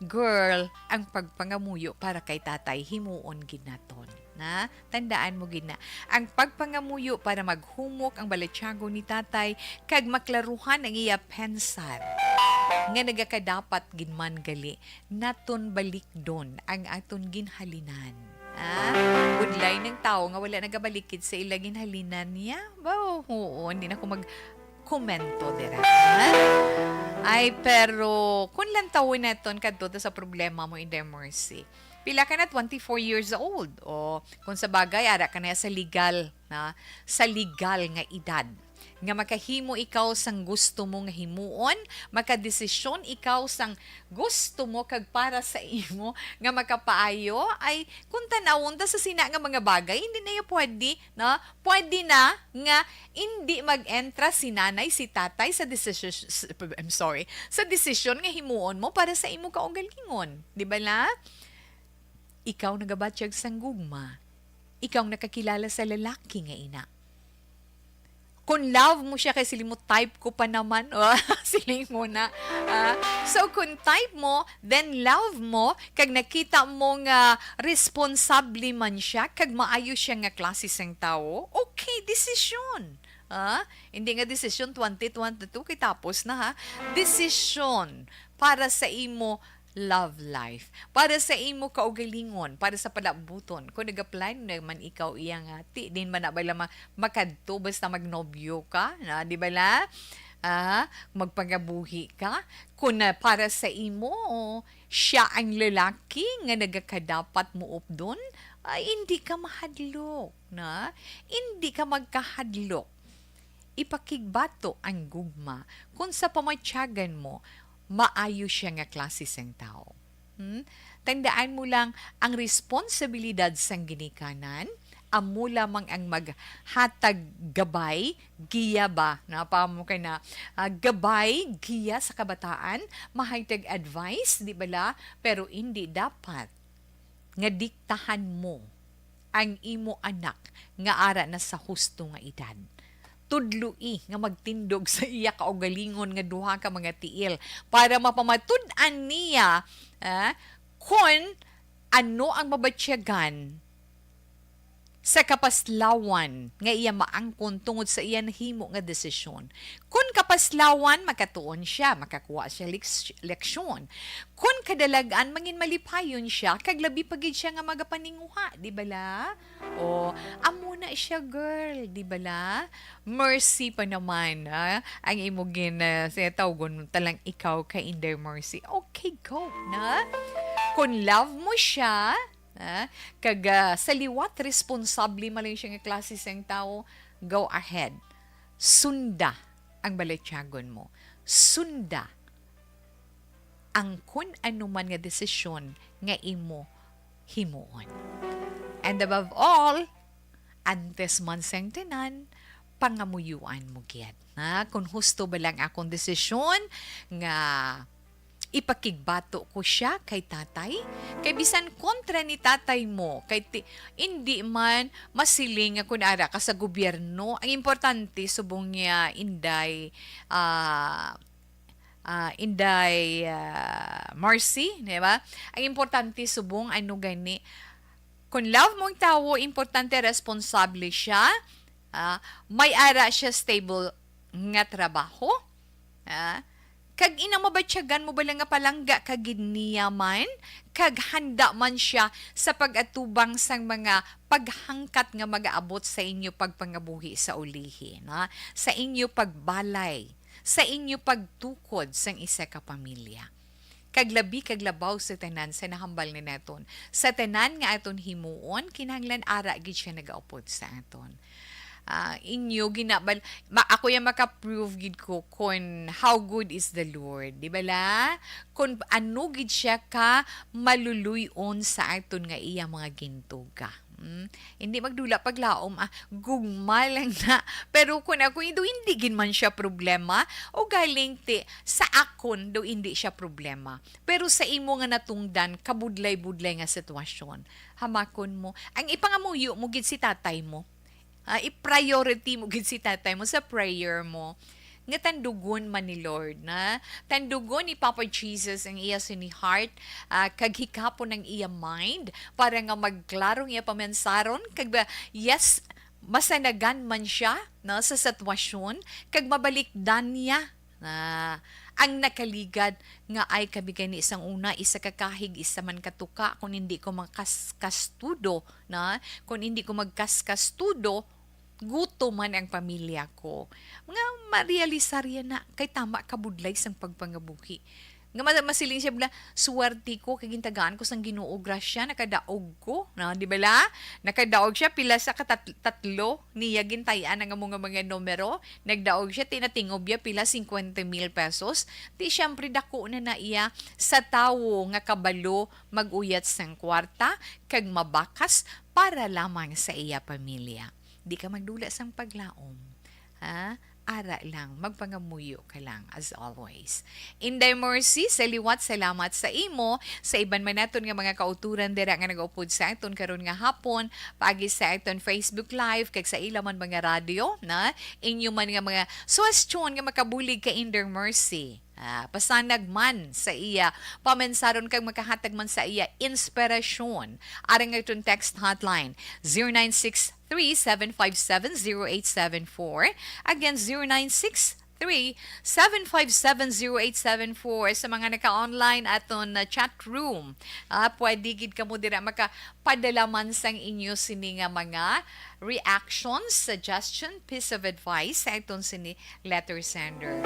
Girl, ang pagpangamuyo para kay tatay, himuon ginaton. Na, tandaan mo gina. Ang pagpangamuyo para maghumok ang balatsyago ni tatay, kag maklaruhan ang iya pensar. Nga nagakadapat ginman gali, naton balik don ang aton ginhalinan. Budlay ng tao nga wala nagabalikid sa ila ginhalinan niya. Oo, hindi na ako komento dira. Ay, pero kung lang tawin naton kadto sa problema mo in the mercy. Pila ka na 24 years old o kung sa bagay ara ka na sa legal nga edad. Nga makahimo ikaw sang gusto mo nga himuon, makadesisyon ikaw sang gusto mo kag para sa imo nga makapaayo ay kung tanawon ta sa sina nga mga bagay hindi na yo pwede na pwede na nga hindi mag-entra si nanay si tatay sa decision sa desisyon nga himuon mo para sa imo kaugalingon, di ba la? Ikaw nagabatsyag sang gugma, ikaw nakakilala sa lalaki nga ina. Kung love mo siya, kasi mo type ko pa naman, siling mo na. So, kung type mo, then love mo, kag nakita mo nga responsable man siya, kag maayo siya nga klase sang tao, okay, desisyon. Hindi nga desisyon 2022, kay tapos na ha. Desisyon para sa imo love life. Para sa imo kaugalingon, para sa palabuton. Kung nag-apply naman ikaw iyang ati, din man na ba lang makadto basta magnobyo ka, na, di ba la? Magpagabuhi ka. Kung para sa imo, siya ang lalaki nga nagakadapat mo updon, ay hindi ka mahadlok. Na? Hindi ka magkahadlok. Ipakigbato ang gugma kung sa pamatyagan mo, maayo siya nga klase sang tao. Tandaan mo lang, ang responsibilidad sang ginikanan, amo lamang ang maghatag gabay, giya ba? Napamo kay na gabay, giya sa kabataan, mahaytag advice, di bala? Pero hindi dapat nga diktahan mo ang imo anak nga ara na sa husto nga edad. Tudlui nga magtindog sa iya kaugalingon nga duha ka mga tiil para mapamatud-an niya kung ano ang mabatsyagan sa kapaslawan nga iya maangkon tungod sa iya nahimo nga desisyon. Kung kapaslawan, makatuon siya, makakuha siya leksyon. Kung kadalagan, mangin malipayon siya, kaglabi pagid siya nga magapaninguha, di bala? O, amo na siya, girl, di bala? Mercy pa naman, ang imugin sa tawgon talang ikaw kay in their mercy. Okay, go, na? Kung love mo siya, kag sa liwat responsable maling siya nga klase sang tao, go ahead. Sunda ang balatsyagon mo. Sunda ang kun ano man nga desisyon nga imo himuon. And above all, antes man sang tanan, pangamuyuan mo gyud. Kung husto ba lang akong desisyon nga ipakigbato ko siya kay tatay, kay bisan kontra ni tatay mo, kay hindi man masiling nga kunara ka sa gobyerno, ang importante subong niya inday mercy, di ba? Ang importante subong ano gani, kung love mong tao, importante responsable siya, may ara siya stable nga trabaho, Kag ina mabatsyagan mo bala nga palangga kag niya man, kag handa man siya sa pag-atubang sang mga paghangkat nga mag-aabot sa inyo pagpangabuhi sa ulihi, na? Sa inyo pagbalay, sa inyo pagtukod sang isa ka pamilya. Kaglabi kaglabaw sa tanan sa nahambal ni naton. Sa tanan nga aton himuon, kinahanglan ara gid siya nagaupod sa aton. Inyo ginabal ako yung maka-prove gid ko kung how good is the Lord, di ba la? Kung ano gid siya ka maluluyon sa aton nga iya mga gintuga. Hindi magdula paglaom, gugma lang na. Pero kung ako hindi gin man siya problema, o galing sa akon do hindi siya problema. Pero sa imo nga natungdan, kabudlay-budlay nga sitwasyon, hamakon mo. Ang ipangamuyo mo gid si tatay mo. I-priority mo gid si tatay mo sa prayer mo. Nga tandugon man ni Lord, na tandugon ni Papa Jesus ang iya sini heart, kaghikapon ng iya mind para nga magklarong iya pamensaron kag yes masanagan man siya na sa sitwasyon kag mabalikdan niya na ang nakaligad nga ay kabigay isang una, isa kakahig, isa man katuka kung hindi ko magkaskastudo, na kung hindi ko magkaskastudo, guto man ang pamilya ko. Mga marealisar yan na kay tama kabudlay sang pagpangabuhi. Nga masiling siya bala, suwerte ko, kagintagaan ko sang Ginoo grasya, nakadaog ko, na, di ba la? Nakadaog siya, pila sa tatlo, niya gintayan ang mga numero, nagdaog siya, tinatingob niya, pila 50,000 pesos, di syempre dako na iya sa tawo nga kabalo maguyat sang kwarta, kag mabakas para lamang sa iya pamilya. Di ka magdula sang paglaom, ha? Ara lang, magpangamuyo ka lang as always. Inday Mercy, sa liwat, salamat sa imo, sa iban man naton nga mga kauturan dira nga nag-upod sa aton karon nga hapon, pagi sa aton Facebook Live, kag sa ilaman mga radyo, na inyo man nga mga suwestyon nga makabulig ka Inday Mercy. Pasanag man sa iya, pamensaron kag makahatag man sa iya inspirasyon. Aring itong text hotline 0963-757-0874. Again, 0963-757-0874 sa mga naka-online aton chat room. Pwede gid kamo dira makapadala man sang inyo sini nga mga reactions, suggestion, piece of advice sa itong sini letter sender.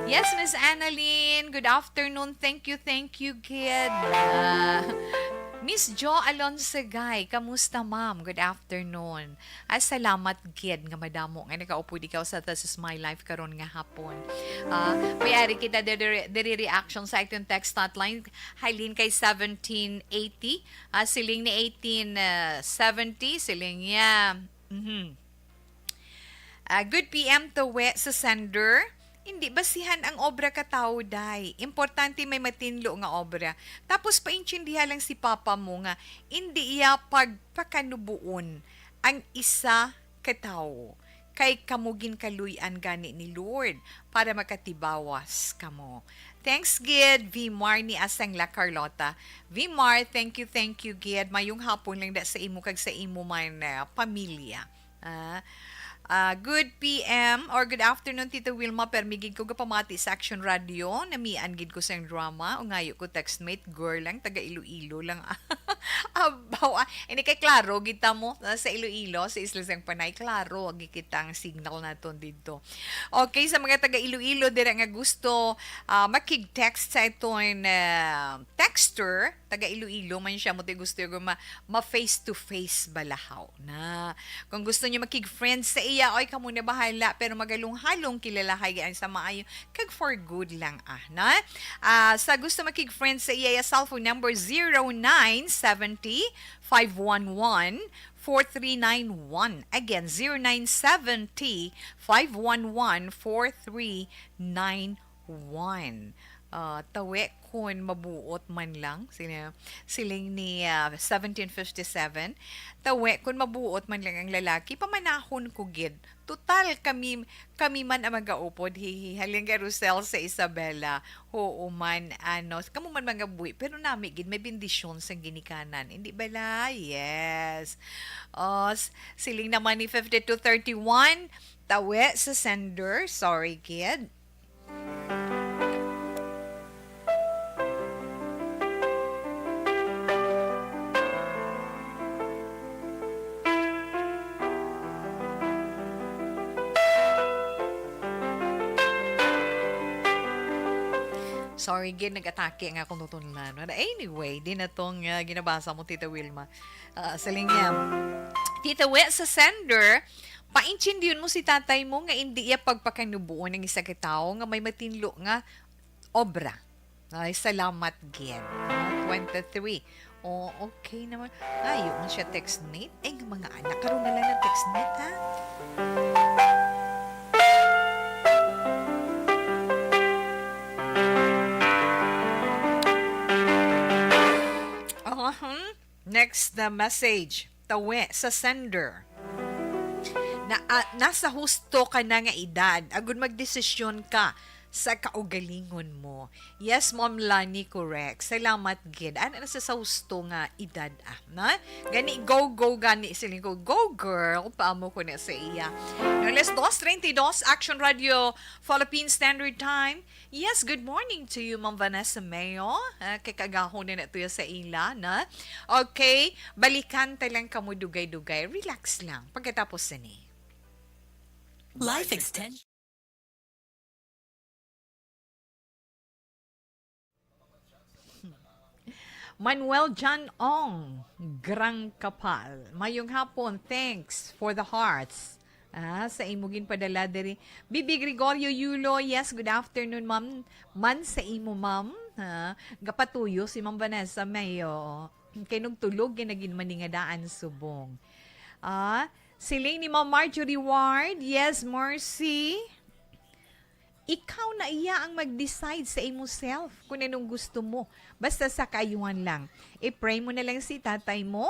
Yes, Miss Annalyn. Good afternoon. Thank you, kid. Miss Jo Alonso Gay, kamusta ma'am? Good afternoon. Salamat kid nga madamo nga nakaupod ikaw sa This Is My Life karon nga hapon. Mayari kita diri reaction sa itong text hotline. Hailin kay 1780. Siling ni 1870. Siling niya. Good PM to sa sender. Hindi basihan ang obra ka tao, day. Importante may matinlo nga obra. Tapos paintindihan lang si papa mo nga, hindi iya pagpakanubuon ang isa ka tao. Kay kamugin kaluyan gani ni Lord para makatibawas kamo. Thanks, Gid. Vmar ni Asang La Carlota. Vmar, thank you, Gid. Mayong hapon lang da sa imo kag sa imo man pamilya. Good PM or good afternoon, Tito Wilma. Permigig ko pamati sa Action Radio. Namian gid ko sa drama. O ngayo ko textmate, girl lang, taga Iloilo lang. Abaw, ini kay klaro, kita mo, sa Iloilo, sa Isla Sang Panay, klaro, agi kitang signal naton dito. Okay, sa mga taga Iloilo, dira nga gusto makig-text sa itong texter, taga Iloilo, man siya mo gusto yung ma-face-to-face balahaw. Na, kung gusto niyo makig-friend sa iya, oy kamo na bahala, pero magalong-halong kilalahay ang sa maayo kag for good lang na. Sa gusto makig-friend sa iya, cellphone number 0970-511-4391. Again, 0970-511-4391. Tawe kun mabuot man lang siling ni 1757. Tawe kun mabuot man lang ang lalaki, pamanahon ko gid. Total kami man ang magaupod, hihihaling Garusel sa Isabela. Oo man, kamo man mga buhi, pero nami gid may bendisyon sa ginikanan. Hindi bala? Yes. Siling naman ni 5231, tawe sa sender. Sorry, kid. Sorry, nag-atake nga akong tutunlan. But anyway, di na tong ginabasa mo, Tita Wilma. Sa linya. Tita We, sa sender, paintindiyon mo si tatay mo nga hindi iya pagpakanubuo ng isa kitao nga may matinlo nga obra. Ay, salamat, Gin. 23. Oh, okay naman. Ayaw man siya textmate. Eh, mga anak, karoon na lang ng textmate, ha? Next, the message. Tawe sa sender. Nasa husto ka na nga edad. Agud magdesisyon ka sa kaugalingon mo. Yes, Ma'am Lani, correct. Salamat, gid. Ano na sa husto nga edad, na? Gani, go, gani siling ko. Go, girl. Paamo ko na sa iya. No, let's 2:32, Action Radio, Philippine Standard Time. Yes, good morning to you, Ma'am Vanessa Mayo. Kay kagahon na ito sa ila, na? Okay, balikan talang kamo dugay-dugay. Relax lang. Pagkatapos ni. Life extension. Manuel John Ong, Grang Kapal. Mayong hapon, thanks for the hearts. Sa imugin padala diri. Bibi Gregorio Yulo, yes, good afternoon, ma'am. Man sa imo, ma'am. Gapatuyo si Ma'am Vanessa Mayo. Kay nung tulog, ginagin maningadaan subong. Sila ni Ma'am Marjorie Ward, yes, Mercy. Ikaw na iya ang mag-decide sa imo self kung anong gusto mo. Basta sa kayuhan lang. I-pray mo na lang si tatay mo.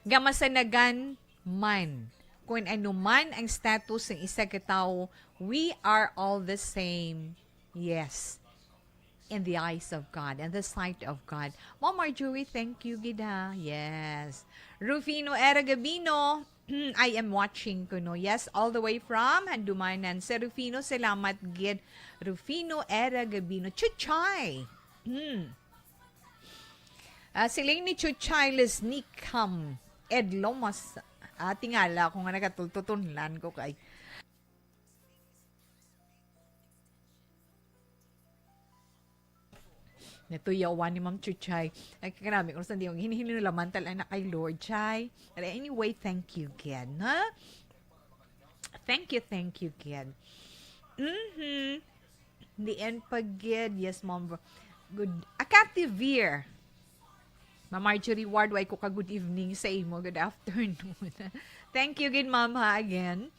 Gamasanagan man. Kung ano man ang status ng isa katao, we are all the same. Yes. In the eyes of God and the sight of God. Ma'am Marjorie, thank you, Gida. Yes. Rufino Eragabino, I am watching ko, no? Yes, all the way from Handumanan. Si Rufino, salamat, Gid. Rufino Eragabino. Chuchay! Siling ni Chuchay Lesnikam. Edlo, mas tingala ko nga nakatultutunlan ko kay. Natuyawan ni Ma'am Chuchay. Ay, karami kung saan di yung hinihinulaman talaga na kay Lord Chay. Anyway, thank you again. Ha? Thank you again. The end pag-gid. Yes, Ma'am. Good. Akativir. Ma'am Marjorie Ward, why ko ka good evening sa imo. Good afternoon. Thank you again, Ma'am, ha, again.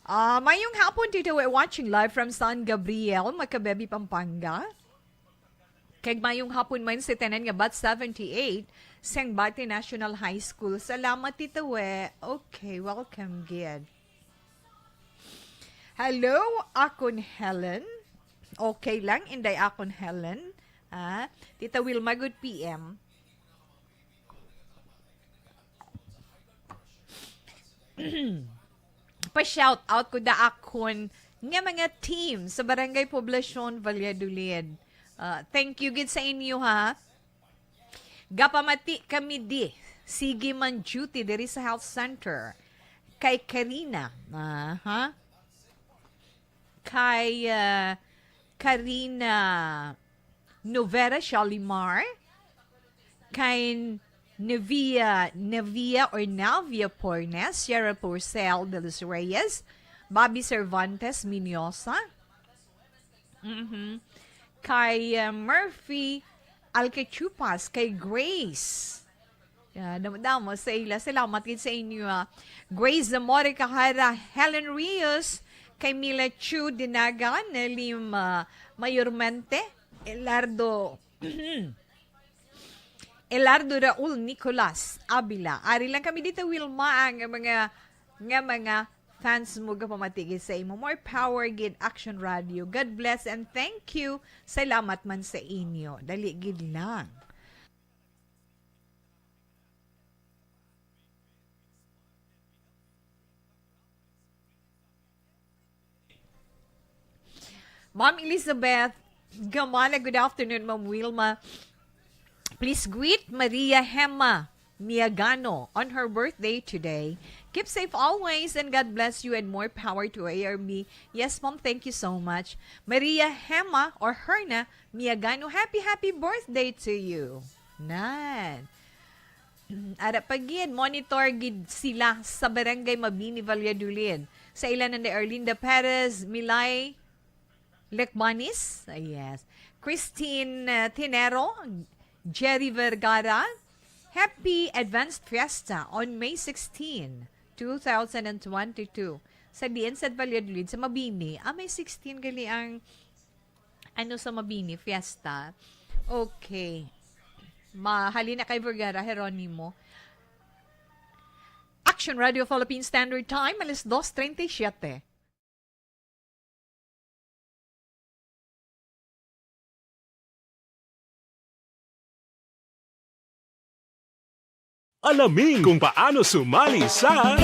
Mayong hapon dito, we're watching live from San Gabriel, Macabebe, Pampanga. Kag mayong hapon man si Tenan nga bat 78 sang Bati National High School. Salamat, Tita We. Okay, welcome, Gid. Hello, akon Helen. Okay lang, inday akon Helen. Tita Wilma, good PM. Pa-shout out ko da akon nga mga team sa Barangay Poblacion, Valladolid. Thank you gid sa inyo, ha. Gapamati kami di. Sige man duty diri sa health center. Kay Karina. Kay Karina Novera Shalimar. Kay Navia or Navia Pornes. Sierra Porcel de los Reyes. Bobby Cervantes Minyosa. Kay Murphy Alcachupas, kay Grace. Damo sa ila. Salamat din sa inyo. Grace Zamora Kahara, Helen Rios, kay Mila Chu Dinaga, Nelim Mayormente, Elardo Raul Nicolas Abila. Ari lang kami dito, Wilma, ang mga fans mo ka pamatigil sa imo. More power, gid Action Radio. God bless and thank you. Salamat man sa inyo. Dali gid lang. Ma'am Elizabeth Gamala, good afternoon, Ma'am Wilma. Please greet Maria Hema Miagano on her birthday today. Keep safe always and God bless you and more power to ARB. Yes, Mom, thank you so much. Maria Hema or Herna Miagano, happy birthday to you. Nan. Ara pagid, monitor gid sila sa Barangay Mabini, Valladolid. Sa ilan na Erlinda Perez, Milay Lekmanis, yes. Christine Tinero, Jerry Vergara, Happy Advanced Fiesta on May 16, 2022. Sa Diensad Valladolid, sa Mabini, May 16 gali ang sa Mabini, Fiesta. Okay. Mahali na kay Vergara, Jeronimo. Action Radio Philippine Standard Time, alas 2:37. Alamin kung paano sumali sa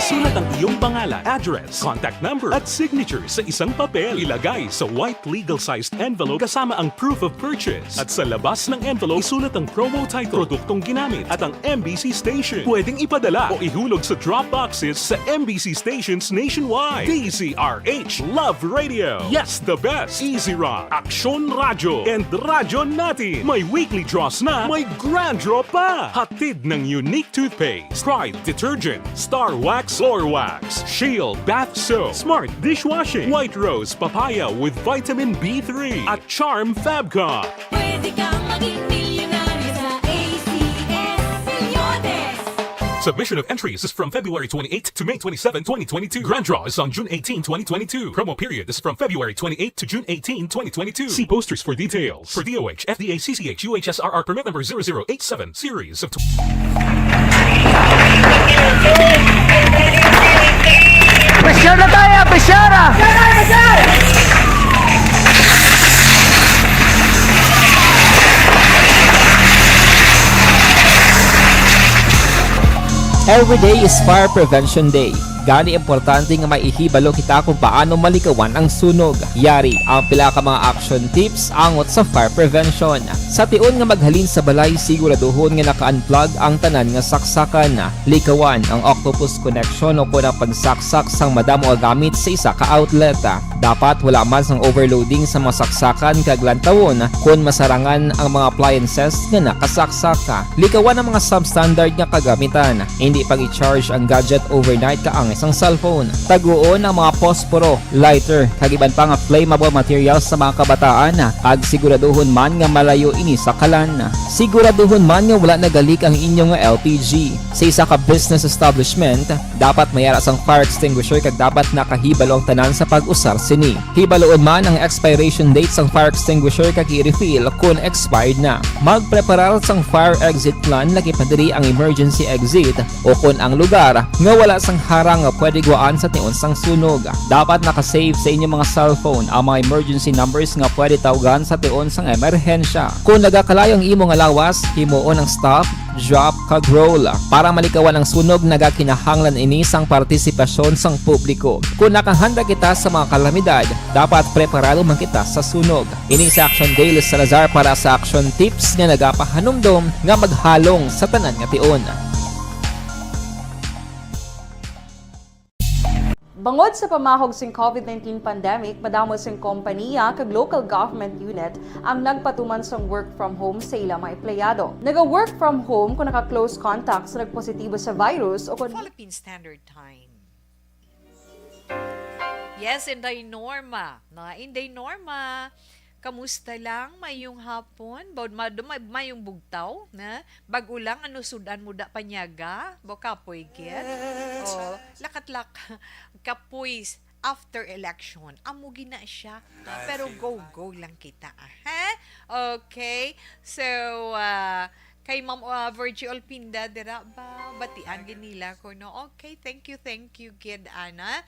Isulat ang iyong pangalan, address, contact number at signature sa isang papel. Ilagay sa white legal-sized envelope kasama ang proof of purchase. At sa labas ng envelope, isulat ang promo title, produktong ginamit at ang MBC station. Pwedeng ipadala o ihulog sa drop boxes sa MBC stations nationwide. DZRH Love Radio. Yes, the best. Easy Rock, Aksyon Radio, and Radyo Natin. May weekly draws na, may grand draw pa. Hatid ng unique toothpaste, Pride Detergent, Star Wax Floor Wax, Shield Bath Soap, Smart Dishwashing, White Rose Papaya with Vitamin B3 at Charm Fabcon. Pwede kang maging milyonaryo sa ACS Milyones. Submission of entries is from February 28 to May 27, 2022. Grand draw is on June 18, 2022. Promo period is from February 28 to June 18, 2022. See posters for details. For DOH, FDA, CCH, UHSRR permit number 0087, series of... Pressure na tayo, pressure! Every day is Fire Prevention Day. Gani importante nga maihibalo kita kung paano malikawan ang sunog. Yari ang pila ka mga action tips angot sa fire prevention. Sa tion nga maghalin sa balay, siguraduhon nga naka-unplug ang tanan nga saksakan. Likawan ang octopus connection o kung ang pagsaksak sang madamo o gamit sa isa ka outlet. Dapat wala man sang overloading sa mga saksakan kag lantawon kung masarangan ang mga appliances nga nakasaksaka. Likawan ang mga substandard nga kagamitan. Hindi pag i-charge ang gadget overnight kaang isang cellphone. Taguon ang mga posporo, lighter, kag iban pa nga flammable materials sa mga kabataan. Kag siguraduhon man nga malayo ini sa kalan. Siguraduhon man nga wala nagalik ang inyong LPG. Sa isa ka business establishment, dapat mayara sang fire extinguisher kag dapat nakahibalo ang tanan sa pag-usar sini. Hibaloon man ang expiration date sang fire extinguisher kag i-refill kung expired na. Magpreparar sang fire exit plan laki padiri ang emergency exit o kung ang lugar nga wala sang harang nga pwede guwaan sa tion sang sunog. Dapat nakasave sa inyong mga cellphone ang mga emergency numbers nga pwede tawagan sa tion sang emerhensya. Kung nagakalayo ang imong lawas, himuon ang stop, drop, kag roll. Para malikawan ang sunog, nagakinahanglan ini sang partisipasyon sang publiko. Kung nakahanda kita sa mga kalamidad, dapat preparado man kita sa sunog. Ini sa Action Daily Salazar para sa action tips nga nagapahanumdom nga maghalong sa tanan nga tion. Bangod sa pamahog sing COVID-19 pandemic, madamo sing kompanya kag local government unit ang nagpatuman sang work from home sa ilang mga empleyado. Naga-work from home kung naka-close contacts na nagpositibo sa virus o kung... Philippine Standard Time. Yes, Inday Norma. Inday Norma. Kamusta lang mayong hapon? Baud mayong bugtaw na bago lang ano sudan mo da panyaga, bo kapoy kit. O lakat-lak kapoy after election. Amo gina siya. Pero go lang kita. Ha? Okay. So kay Ma'am Virgie Olpinda dira ba batian ginila ko no. Okay, thank you Kid Ana.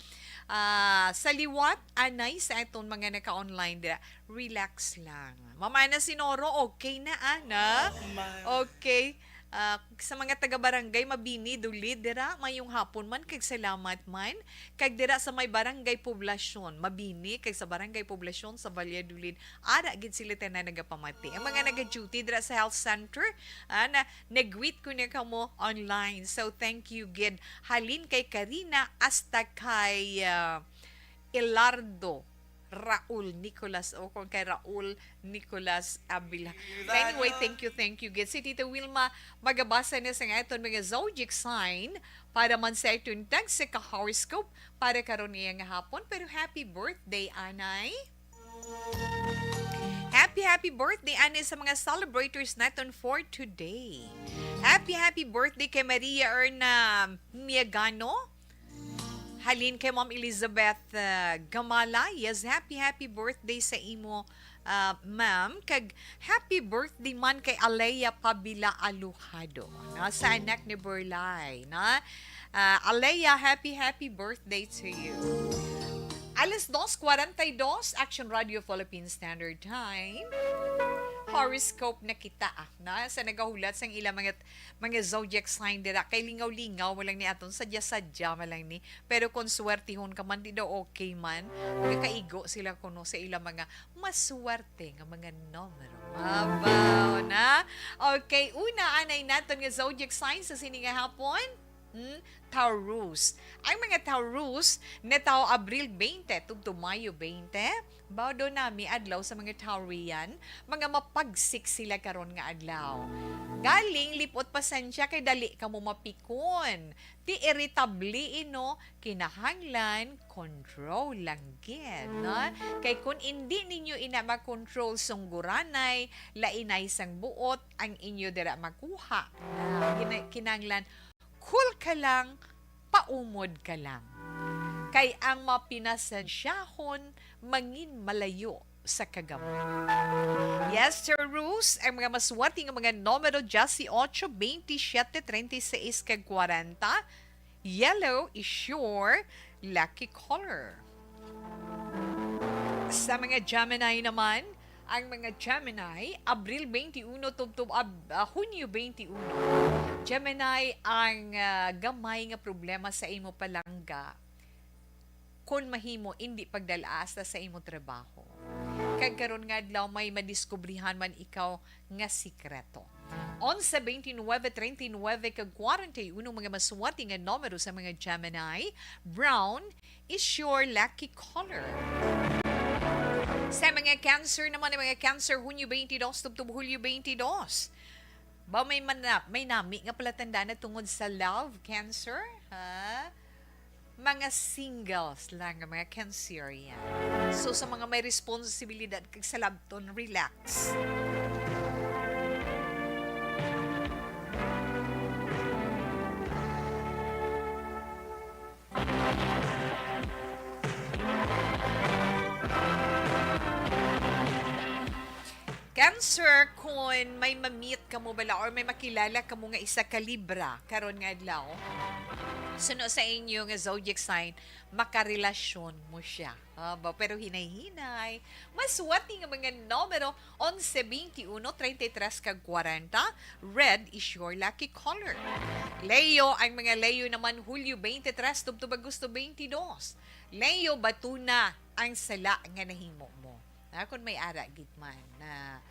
Sa liwat anay sa itong mga naka-online dira. Relax lang. Mamana sinoro okay na ana. Okay. sa mga taga-barangay mabini duli dira mayong hapon man kag salamat man kag dira sa may barangay poblasyon mabini kag sa barangay poblasyon sa Valladolid ara gid sila tanan nagapamati ang mga naga-duty dira sa health center na nag-greet ko na kamo online so thank you gid halin kay Karina hasta kay Elardo Raul Nicolas o kung kay Raul Nicolas Abila. Anyway, thank you. Get si Tita Wilma magabasa na sa nga iton mga zodiac sign para man sa itong tag sa ka-horoscope para karon niya nga hapon. Pero happy birthday, Anay! Happy birthday, Anay, sa mga celebrators natin for today. Happy birthday kay Maria Erna Miagano. Halin kay Ma'am Elizabeth Gamala. Yes, happy birthday sa imo, ma'am. Kag happy birthday man kay Alea Pabila Alujado. Na, sa anak ni Burlay. Na? Alea, happy birthday to you. Alas 2:42, Action Radio Philippine Standard Time. Horoscope na kita na sa nagahulat sang ilang mga zodiac sign dira kay lingaw-lingaw walang ni aton sadya malang ni pero kung swertihon ka man di daw okay man magkaigo sila kuno sa ilang mga maswerte nga mga numero mabaw na okay una anay naton nga zodiac sign sa sininga hapon Taurus. Ang mga Taurus na tao Abril 20 tugtong Mayo 20, bawdo nami adlaw sa mga Taurian, mga mapagsik sila karon nga adlaw. Galing lipot pasensya kay dali ka mo mapikon. Ti irritable ino kinahanglan control lang gid, no? Kay kun hindi ninyo ina ma-control sungguranay, lainay sang buot ang inyo dira makuha. Kinahanglan cool ka lang, paumod ka lang. Kay ang mapinasensyahon, mangin malayo sa kagamot. Yes, Taurus, ang mga maswerte ng mga numero 18, 27, 36, kag 40. Yellow is your lucky color. Sa mga Gemini naman, ang mga Gemini, Abril 21 tubtob Hunyo 21. Gemini, ang gamay nga problema sa imo palangga kung mahimo hindi pagdalaas sa imo trabaho. Kag karon nga adlaw may madiskubrihan man ikaw nga sikreto. 11, 29, 39 kag 41 mga maswerte nga numero sa mga Gemini. Brown is your lucky color. Sa mga Cancer naman, mga Cancer, Hunyo 22, tubtob Hulyo 22. Ba may nami nga pala tanda na tungod sa love, Cancer? Ha? Mga singles lang, mga Cancerian. So sa mga may responsibilidad kag sa labton, relax. Cancer, kung may ma-meet ka mo bala or may makilala ka mo nga isa ka Libra karon nga adlaw, suno sa inyo nga zodiac sign, makarelasyon mo siya. Pero hinay-hinay, maswerte nga mga numero 11, 21, 33, kag 40. Red is your lucky color. Leo, ang mga Leo naman, Hulyo 23, tubtob Agosto 22. Leo, batuna ang sala nga nahimo mo. Kung may ara gitman na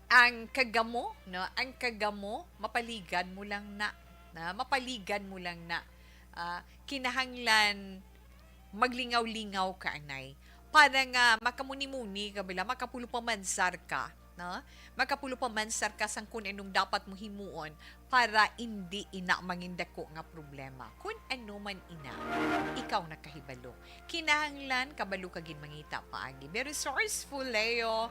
ang kagamo, no, ang kagamo mapaligan mo lang na kinahanglan maglingaw-lingaw ka anay para nga makamuni-muni ka bila makapulupamansar ka, no? Makapulupamansar ka sang kun anong dapat mo himuon para hindi ina mangindako nga problema. Kung ano man ina, ikaw nakahibalo. Kinahanglan kabalo kagin mangita paagi. Very resourceful, Leo.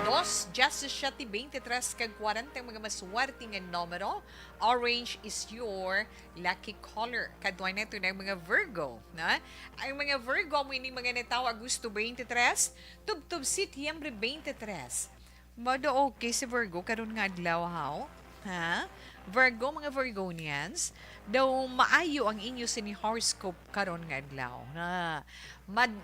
2, Justice 23, kag 40 mga maswerte nga numero. Orange is your lucky color. Kadwa na ito na mga Virgo. Na? Ang mga Virgo, mo ini mga nataw Agosto 23, tubtob Setyembre 23. Mado okay si Virgo karon nga adlaw haw? Ha? Virgo, mga Virgonians, daw maayo ang inyo sini horoscope karon nga adlaw na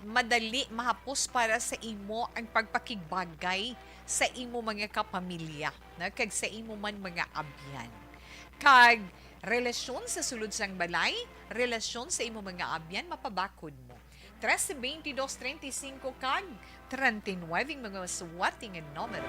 madali mahapos para sa imo ang pagpakigbagay sa imo mga kapamilya, na kag sa imo man mga abyan. Kag relasyon sa sulod sang balay, relasyon sa imo mga abyan, mapabakod mo. 13-22-35 kag 39 mga swarting nga numero.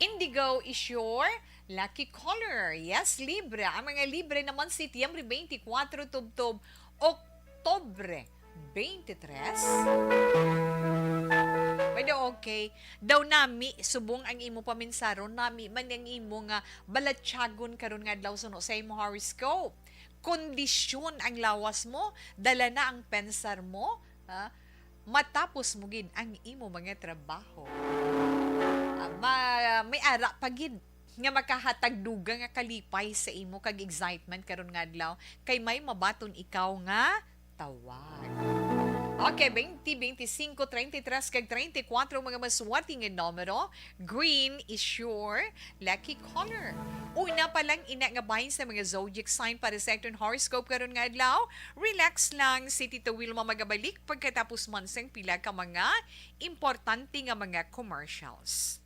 Indigo is your lucky color. Yes, Libra. Ang mga Libre naman Setyembre 24 tubtob Oktobre 23. Pero okay. Daw nami, subong ang imo paminsaron, nami man ang imo nga balatyagon karon nga adlaw suno sa imo horoscope. Kondisyon ang lawas mo, dala na ang pensar mo, matapos mo gid ang imo mga trabaho. May ara pagid nga makahatag duga nga kalipay sa imo kag excitement karon nga adlaw kay may mabaton ikaw nga tawag. Okay, 20, 25, 33 kag 34 mga maswerte nga numero. Green is your lucky color. Una pa lang ina nga bahin sa mga zodiac sign para sa action horoscope karon nga adlaw. Relax lang si Tito Wilma magabalik pagkatapos man sang pila ka mga importante nga mga commercials.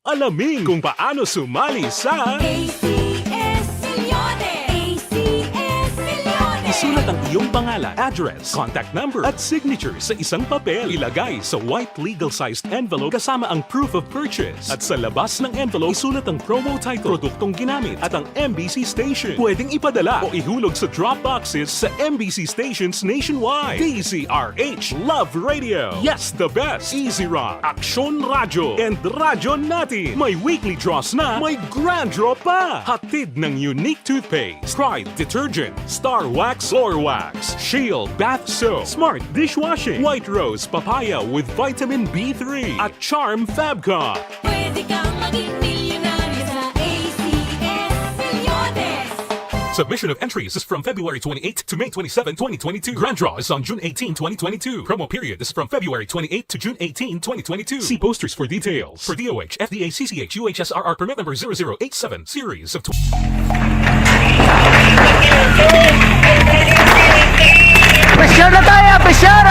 Alamin kung paano sumali sa ACS Milyones! ACS Milyones! Isulat ang iyong pangalan, address, contact number at signature sa isang papel. Ilagay sa white legal-sized envelope kasama ang proof of purchase. At sa labas ng envelope, isulat ang promo title, produktong ginamit at ang MBC station. Pwedeng ipadala o ihulog sa drop boxes sa MBC stations nationwide. DZRH Love Radio. Yes, the best. Easy Rock, Aksyon Radio, and Radyo Natin. May weekly draws na, may grand draw pa. Hatid ng unique toothpaste, Pride Detergent, Star Wax Floor Wax, Shield Bath Soap, Smart Dishwashing, White Rose Papaya with Vitamin B3, at Charm Fabcon. Pwede kang maging milyonaryo sa ACS Milyones! Submission of entries is from February 28 to May 27, 2022. Grand draw is on June 18, 2022. Promo period is from February 28 to June 18, 2022. See posters for details. For DOH, FDA, CCH, UHSRR permit number 0087, series of... Pressure na tayo! Pressure!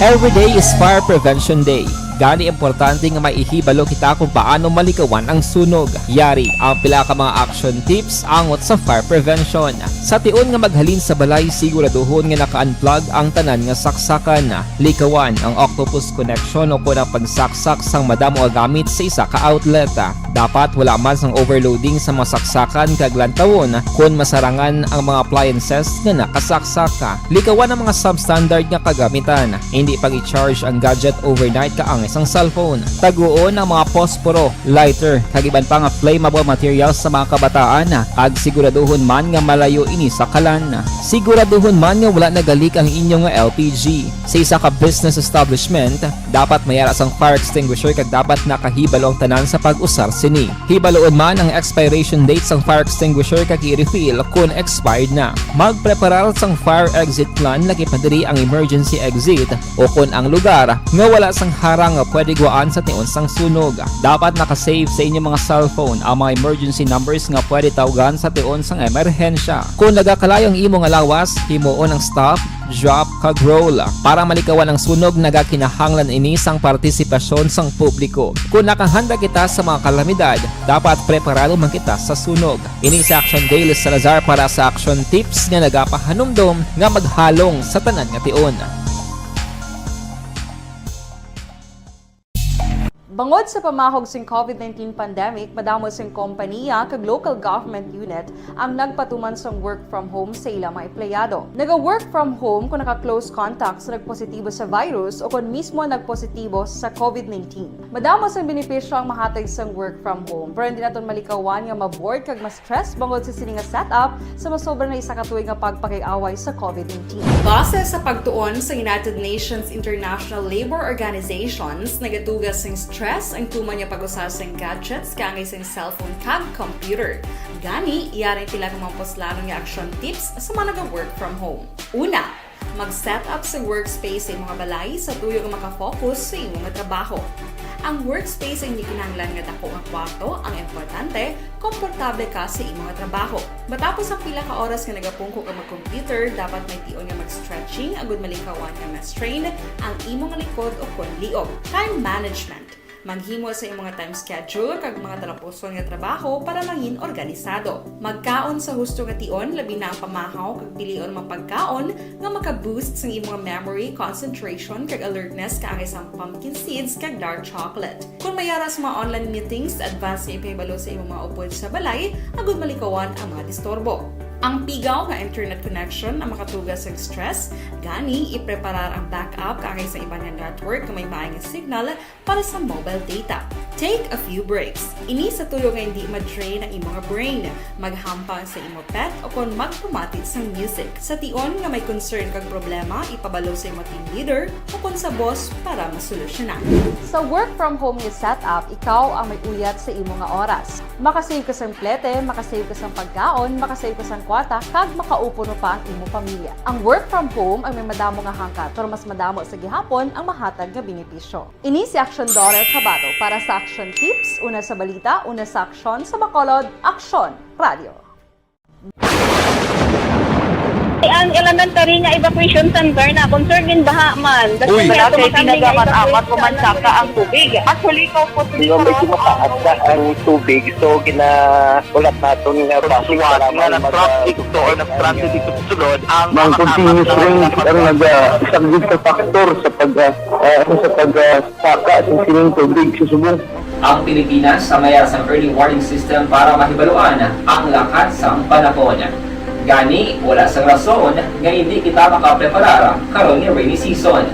Every day is Fire Prevention Day. Gani importante nga maihibalo kita kung paano malikawan ang sunog. Yari ang pila ka mga action tips angot sa fire prevention. Sa tion nga maghalin sa balay, siguraduhon nga naka-unplug ang tanan nga saksakan. Likawan ang octopus connection o kung ang pagsaksak sang madamo nga gamit sa isa ka outlet. Dapat wala man sang overloading sa mga saksakan kag lantawon kung masarangan ang mga appliances nga nakasaksaka. Likawan ang mga substandard nga kagamitan. Hindi pag i-charge ang gadget overnight kaang isang cellphone. Taguon ang mga posporo, lighter, kag iban pa nga flammable materials sa mga kabataan. Kag siguraduhon man nga malayo ini sa kalan. Siguraduhon man nga wala nagalik ang inyong LPG. Sa isa ka business establishment, dapat mayara sang fire extinguisher kag dapat nakahibalo ang tanan sa pag-usar sini. Hibaloon man ang expiration date sang fire extinguisher kag i-refill kung expired na. Magpreparar sang fire exit plan lagi pa diri ang emergency exit o kung ang lugar nga wala sang harang nga pwede guaan sa tion sang sunog. Dapat nakasave sa inyong mga cellphone ang mga emergency numbers nga pwede tawagan sa tion sang emerhensya. Kung nagakalayo ang imong lawas, himuon ang stop, drop, kag roll. Para malikawan ang sunog, nagakinahanglan ini sang partisipasyon sang publiko. Kung nakahanda kita sa mga kalamidad, dapat preparado man kita sa sunog. Ini sa Action Daily Salazar para sa action tips nga nagapahanumdom nga maghalong sa tanan nga tion. Bangod sa pamahog sing COVID-19 pandemic, madamo sing kompanya kag local government unit ang nagpatuman sang work from home sa ilang mga empleyado. Naga-work from home kung naka-close contact sa nagpositibo sa virus o kung mismo nagpositibo sa COVID-19. Madamo sang benepisyo ang mahatag sang work from home, pero hindi naton malikawan nga ma-bored kag ma-stress bangod sa sini nga setup sa masobra na isa ka tuig nga pagpakiaway sa COVID-19. Base sa pagtuon sa United Nations International Labour Organizations, nagatugas sing stress ang tuman niya pag-usar sa gadgets kangay sa cellphone kag computer. Gani, iyaring tila ng mga poslanong nga action tips sa mga nag-work from home. Una, Mag-set up sa workspace sa imong mga balay sa tuyo nga makafocus sa imong nga trabaho. Ang workspace ay hindi kinahanglan nga dako nga kwarto, ang importante, komportable ka sa imong nga trabaho. Matapos ang pila ka oras nga nagapungko ka mag-computer, dapat may tion nga mag-stretching agud malikawan nga ma-strain ang imong likod o kon liog. Time management. Maghimo sa imong mga time schedule kag mga talapuson nga trabaho para mangin organisado. Magkaon sa husto nga tion, labi na ang pamahaw kag pilion mapagkaon nga maka-boost sa imong memory, concentration kag alertness kaangay sa pumpkin seeds kag dark chocolate. Kung mayara sa mga online meetings, advance sa ipahibalo sa imong mga upod sa balay, agud malikawan ang mga disturbo. Ang pigaw nga internet connection ang makatugas sa stress, gani ipreparar ang backup kaangay sa ibang nga network nga may maayong signal para sa mobile data. Take a few breaks. Ini sa tuyo nga hindi ma-drain ang imong brain, maghampang sa imong pet o kon magpumatit sa music. Sa tion nga may concern kag problema, ipabalo sa imong team leader o kon sa boss para masolusyonan. Sa work from home nga setup, ikaw ang may uyat sa imong nga oras. Makasave ka sa plete, makasave ka sa pagkaon, makasave ka sa kwata, kag makaupo no pa ang imong pamilya. Ang work from home ay may madamo nga hangkat, pero mas madamo sa gihapon ang mahatag nga benepisyo. Ini si Action Daughter Cabato para sa Action Tips, una sa balita, una sa aksyon sa Bacolod, Action Radio. Ang elementary nga evacuation center na concern din baha man. Uy. Kaya pinagamat-amat kumansaka ang tubig. Actually, ko po Hindi mo medyo mataas na ang tubig. So, ginaulat natin nga Siwat nga ng traffic to or nag-traffic dito sa sulod ang Mang continuous rin ang nag-isang sa factor sa pagsaka sa sining tubig sa subong. Ang Pilipinas sa mayroon sa early warning system para mahibaluan ang lakas sa panahon. Gani, wala sang rason nga hindi kita makapreparar karon ni rainy season.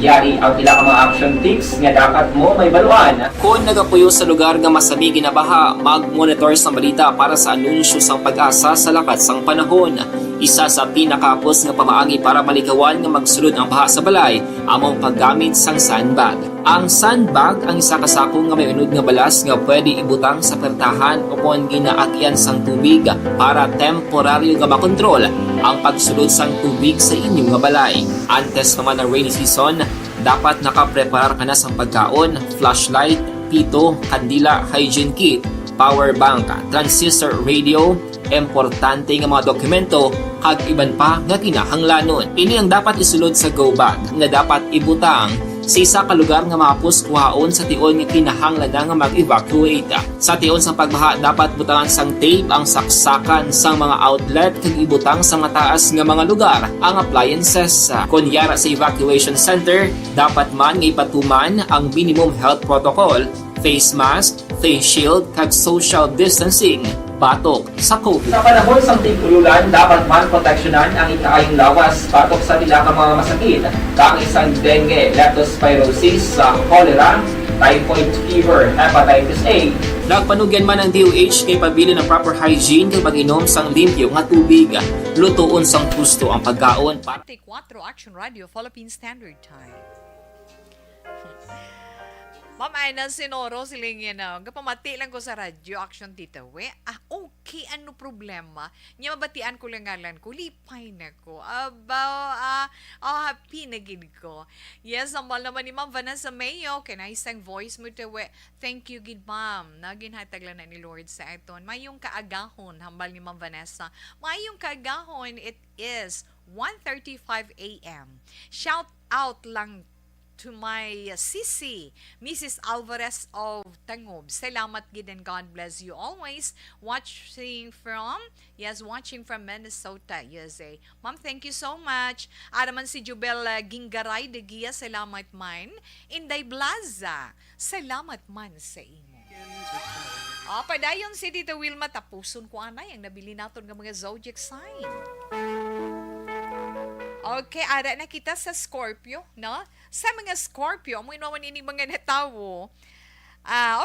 Yari ang pila ka mga action tips nga dapat mo may baluan. Kung nagapuyo sa lugar nga masabi ginabaha, mag-monitor sa balita para sa anunsyo sang pag-asa sa lakas sang panahon. Isa sa pinakapos nga pamaagi para malikawan nga magsulod ang baha sa balay, among paggamit sang sandbag. Ang sandbag ang isa kasako nga may unod nga balas nga pwede ibutang sa pertahan o kung ginaagyan sang tubig para temporaryo nga makontrol ang pagsulod sang tubig sa inyong nga balay. Antes naman ng rainy season, dapat nakapreparar ka na sang pagkaon, flashlight, pito, kandila, hygiene kit, power bank, transistor radio, importante nga mga dokumento kag iban pa nga kinahanglanon. Ini ang dapat isulod sa go bag nga dapat ibutang sa isa ka lugar nga mapus kuhaon sa tion nga kinahanglan nga mag-evacuate. Sa tion sa pagbaha dapat butangan sang tape ang saksakan sang mga outlet kag ibutang sa mataas nga mga lugar ang appliances. Kunyara sa evacuation center, dapat man nga ipatuman ang minimum health protocol, face mask, face shield kag social distancing batok sa COVID. Sa panahon sa tig-ululan, dapat man proteksyonan ang ikaayong lawas batok sa pila ka mga masakit, kang isang dengue, leptospirosis, cholera, typhoid fever, hepatitis A. Nagpanugyan man ang DOH kay pabili ng proper hygiene kay pag-inom sang limpyo nga tubig. Lutuon sang gusto ang pagkaon. 4 Action Radio, Philippine Standard Time. Ma'am Aina Sinoro, siling yan na. Kapamati lang ko sa radyo, Action Tita We. Okay, ano problema? Nya mabatian ko lang ngalan ko, lipay na ko. Happy na gid ko. Yes, amal naman ni Ma'am Vanessa Mayo. Kinaisang voice mo to we. Thank you gid Ma'am. Naginhatag lang na ni Lord sa aton. Mayong kaagahon, hambal ni Ma'am Vanessa. Mayong kaagahon, it is 1:35 a.m. Shout out lang to my sisi, Mrs. Alvarez of Tangob. Salamat gid and God bless you always. Watching from Minnesota, USA. Ma'am, thank you so much. Araman si Jubel Gingaray de Gia, salamat man. Inday Blaza, salamat man sa imo. Padayon si Tita Wilma, tapuson ko anay ang nabili naton ng mga zodiac sign. Okay, ara na kita sa Scorpio, no? Sa mga Scorpio, amoy naman ini mga natawo.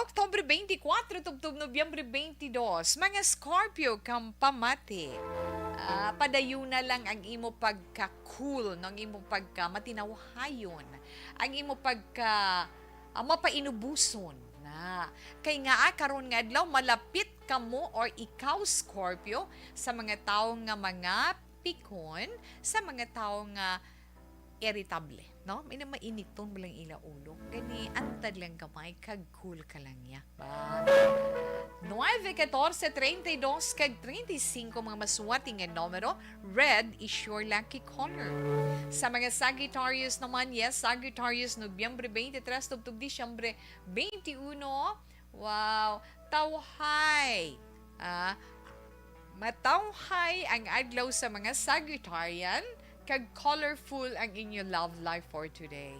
Oktubre 24, tubtub Nobyembre 22. Mga Scorpio, kampamati. Padayon na lang ang imo pagka-cool, no? Ang imo pagka-matinawhayon. Ang imo mapainubuson. Kay nga karon nga adlaw malapit kamo or ikaw Scorpio sa mga tawo nga mga pikon sa mga tao nga irritable, no? May na mainiton mo lang ila ulo. Gani, antad lang kamay, kag cool ka lang ya. Ba? 9, 14, 32, kag 35 mga maswati nga numero, red is your lucky color. Sa mga Sagittarius naman, yes, Sagittarius, Nobyembre 23, tubtub Disyembre 21, wow, tawhay. Matawhay ang adlaw sa mga Sagittarian, kag colorful ang inyo love life for today.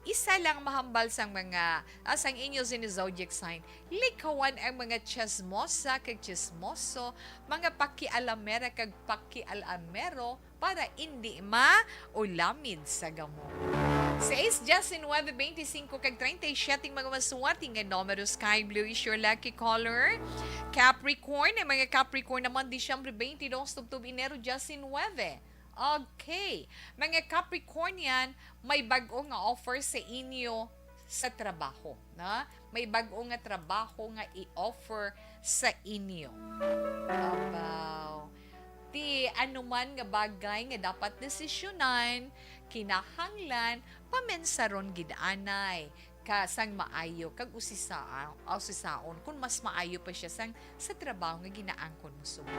Isa lang mahambal sang mga sang inyo zodiac sign. Likawan ang mga chismosa kag chismoso, mga pakialamera kag pakialamero para hindi maulamid sa gamo. 6, 19, 25 kag 37 mga maswati nga numero. Sky blue is your lucky color. Capricorn, ang mga Capricorn naman Disyembre 22 tubtub Enero 19. Okay. Mga Capricornian, may bago nga offer sa inyo sa trabaho. Na? May bago nga trabaho nga i-offer sa inyo. Abaw. Di anuman nga bagay nga dapat desisyonan, kinahanglan, pamensaron gidaanay. Kasang maayo, kag usisaon, kung mas maayo pa siya sa trabaho nga ginaangkon mo sumo.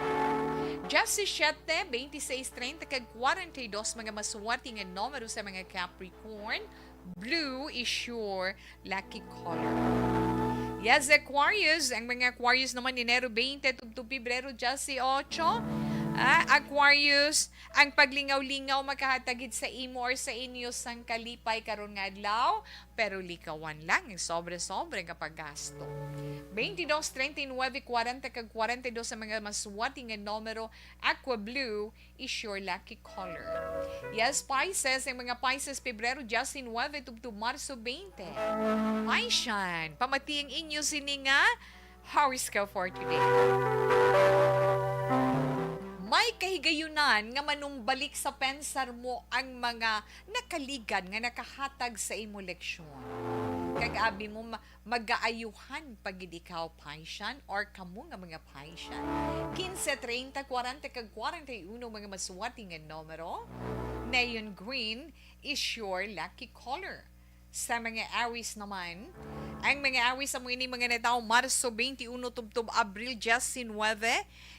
Just 7, 26, 30, kag 42, mga masuwati nga numero sa mga Capricorn, blue is your lucky color. Yes, Aquarius, ang mga Aquarius naman Enero 20, tubtub Pebrero 18, Aquarius, ang paglingaw-lingaw makahatagid sa imo or sa inyo sang kalipay karon nga adlaw, pero likawan lang ang sobre-sobre nga paggasto. 22, 39, 40 kag 42 sa mga maswati nga numero, aqua blue is your lucky color. Yes, Pisces, ang mga Pisces Pebrero 19 tubtub Marso 20. Piscean, pamati ang inyo sininga horoscope for today. May kahigayunan nga manumbalik sa pensar mo ang mga nakaligan nga nakahatag sa imo leksyon. Kag-abi mo mag-aayuhan pagid ikaw Piscean or kamo nga mga Piscean. 15, 30, 40 kag 41 mga maswati nga numero. Neon green is your lucky color. Sa mga Aries naman, ang mga Aries sa mga nataw Marso 21 tubtub Abril 19.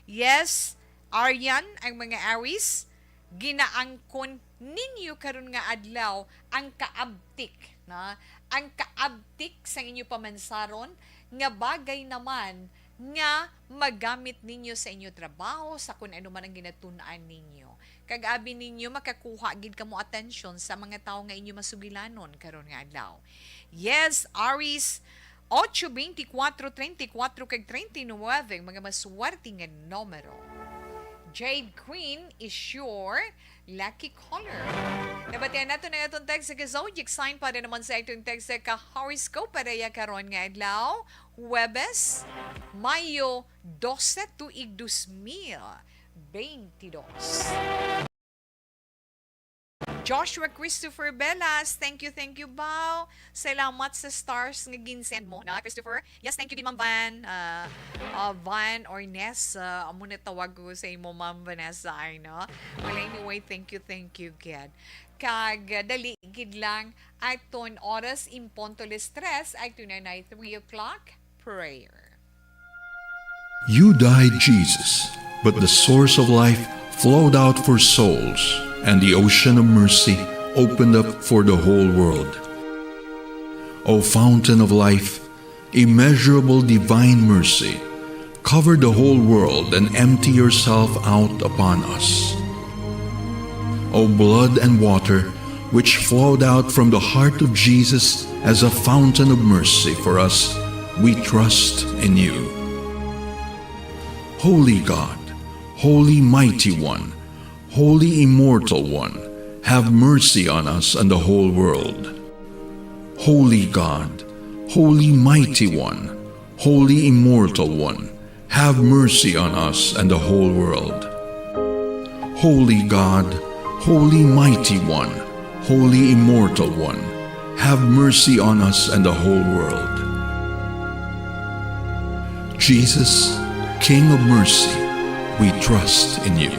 Yes, Aryan, ang mga Aries, ginaangkon ninyo karon nga adlaw ang kaabtik, na? Ang kaabtik sa inyo pamansaron nga bagay naman nga magamit ninyo sa inyo trabaho, sa kung ano man ang ginatun-an ninyo. Kag-abi ninyo makakuha gid kamo atensyon sa mga tao nga inyo masugilanon karon nga adlaw. Yes, Aries, 8, 24, 34 kag 39 mga maswerte nga numero. Jade green is your lucky color. Nabatian nato na itong text sa zodiac sign para naman sa itong text sa horoscope para ya karon nga adlaw, Huwebes, Mayo 12 tuig 2022. Joshua Christopher Belas, thank you Bao. Salamat sa stars nga ginsend mo na Christopher. Yes, thank you di Ma'am Van. Van or Nessa, amo na tawag ko sa imo Ma'am Vanessa ay no. Well, anyway, thank you kid. Kag dali gid lang aton oras imponto stress ay tunay 3 o'clock prayer. You died, Jesus, but the source of life flowed out for souls, and the ocean of mercy opened up for the whole world. O fountain of life, immeasurable divine mercy, cover the whole world and empty yourself out upon us. O blood and water, which flowed out from the heart of Jesus as a fountain of mercy for us, we trust in you. Holy God, Holy Mighty One, Holy Immortal One, have mercy on us and the whole world. Holy God, Holy Mighty One, Holy Immortal One, have mercy on us and the whole world. Holy God, Holy Mighty One, Holy Immortal One, have mercy on us and the whole world. Jesus, King of mercy, we trust in you.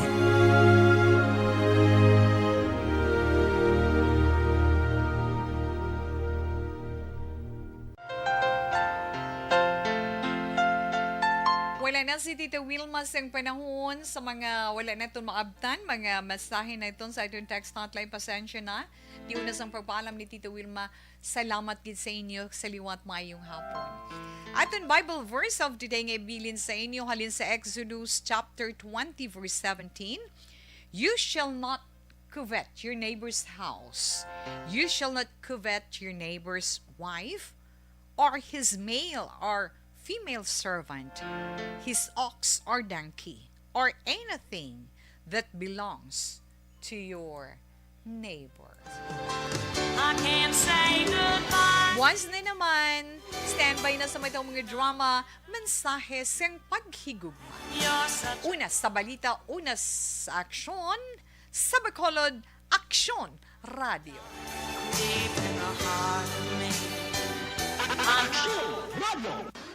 Wala na si Tita Wilma sa panahon sa mga wala na itong maabtan, mga masahe na itong sa itong text hotline, pasensya na. Di una sang pagpaalam ni Tita Wilma, salamat gid sa inyo sa liwat mayong hapon. Aton Bible verse of today nga ibilin sa inyo halin sa Exodus chapter 20 verse 17. You shall not covet your neighbor's house. You shall not covet your neighbor's wife, or his male or female servant, his ox or donkey, or anything that belongs to your neighbor. I can't say goodbye. Once na naman, standby na sa mga drama, mensahe siyang paghigugma. You're such Una sa balita, una sa aksyon, sa Bacolod Aksyon Radio. deep in the heart of me. Aksyon Radio.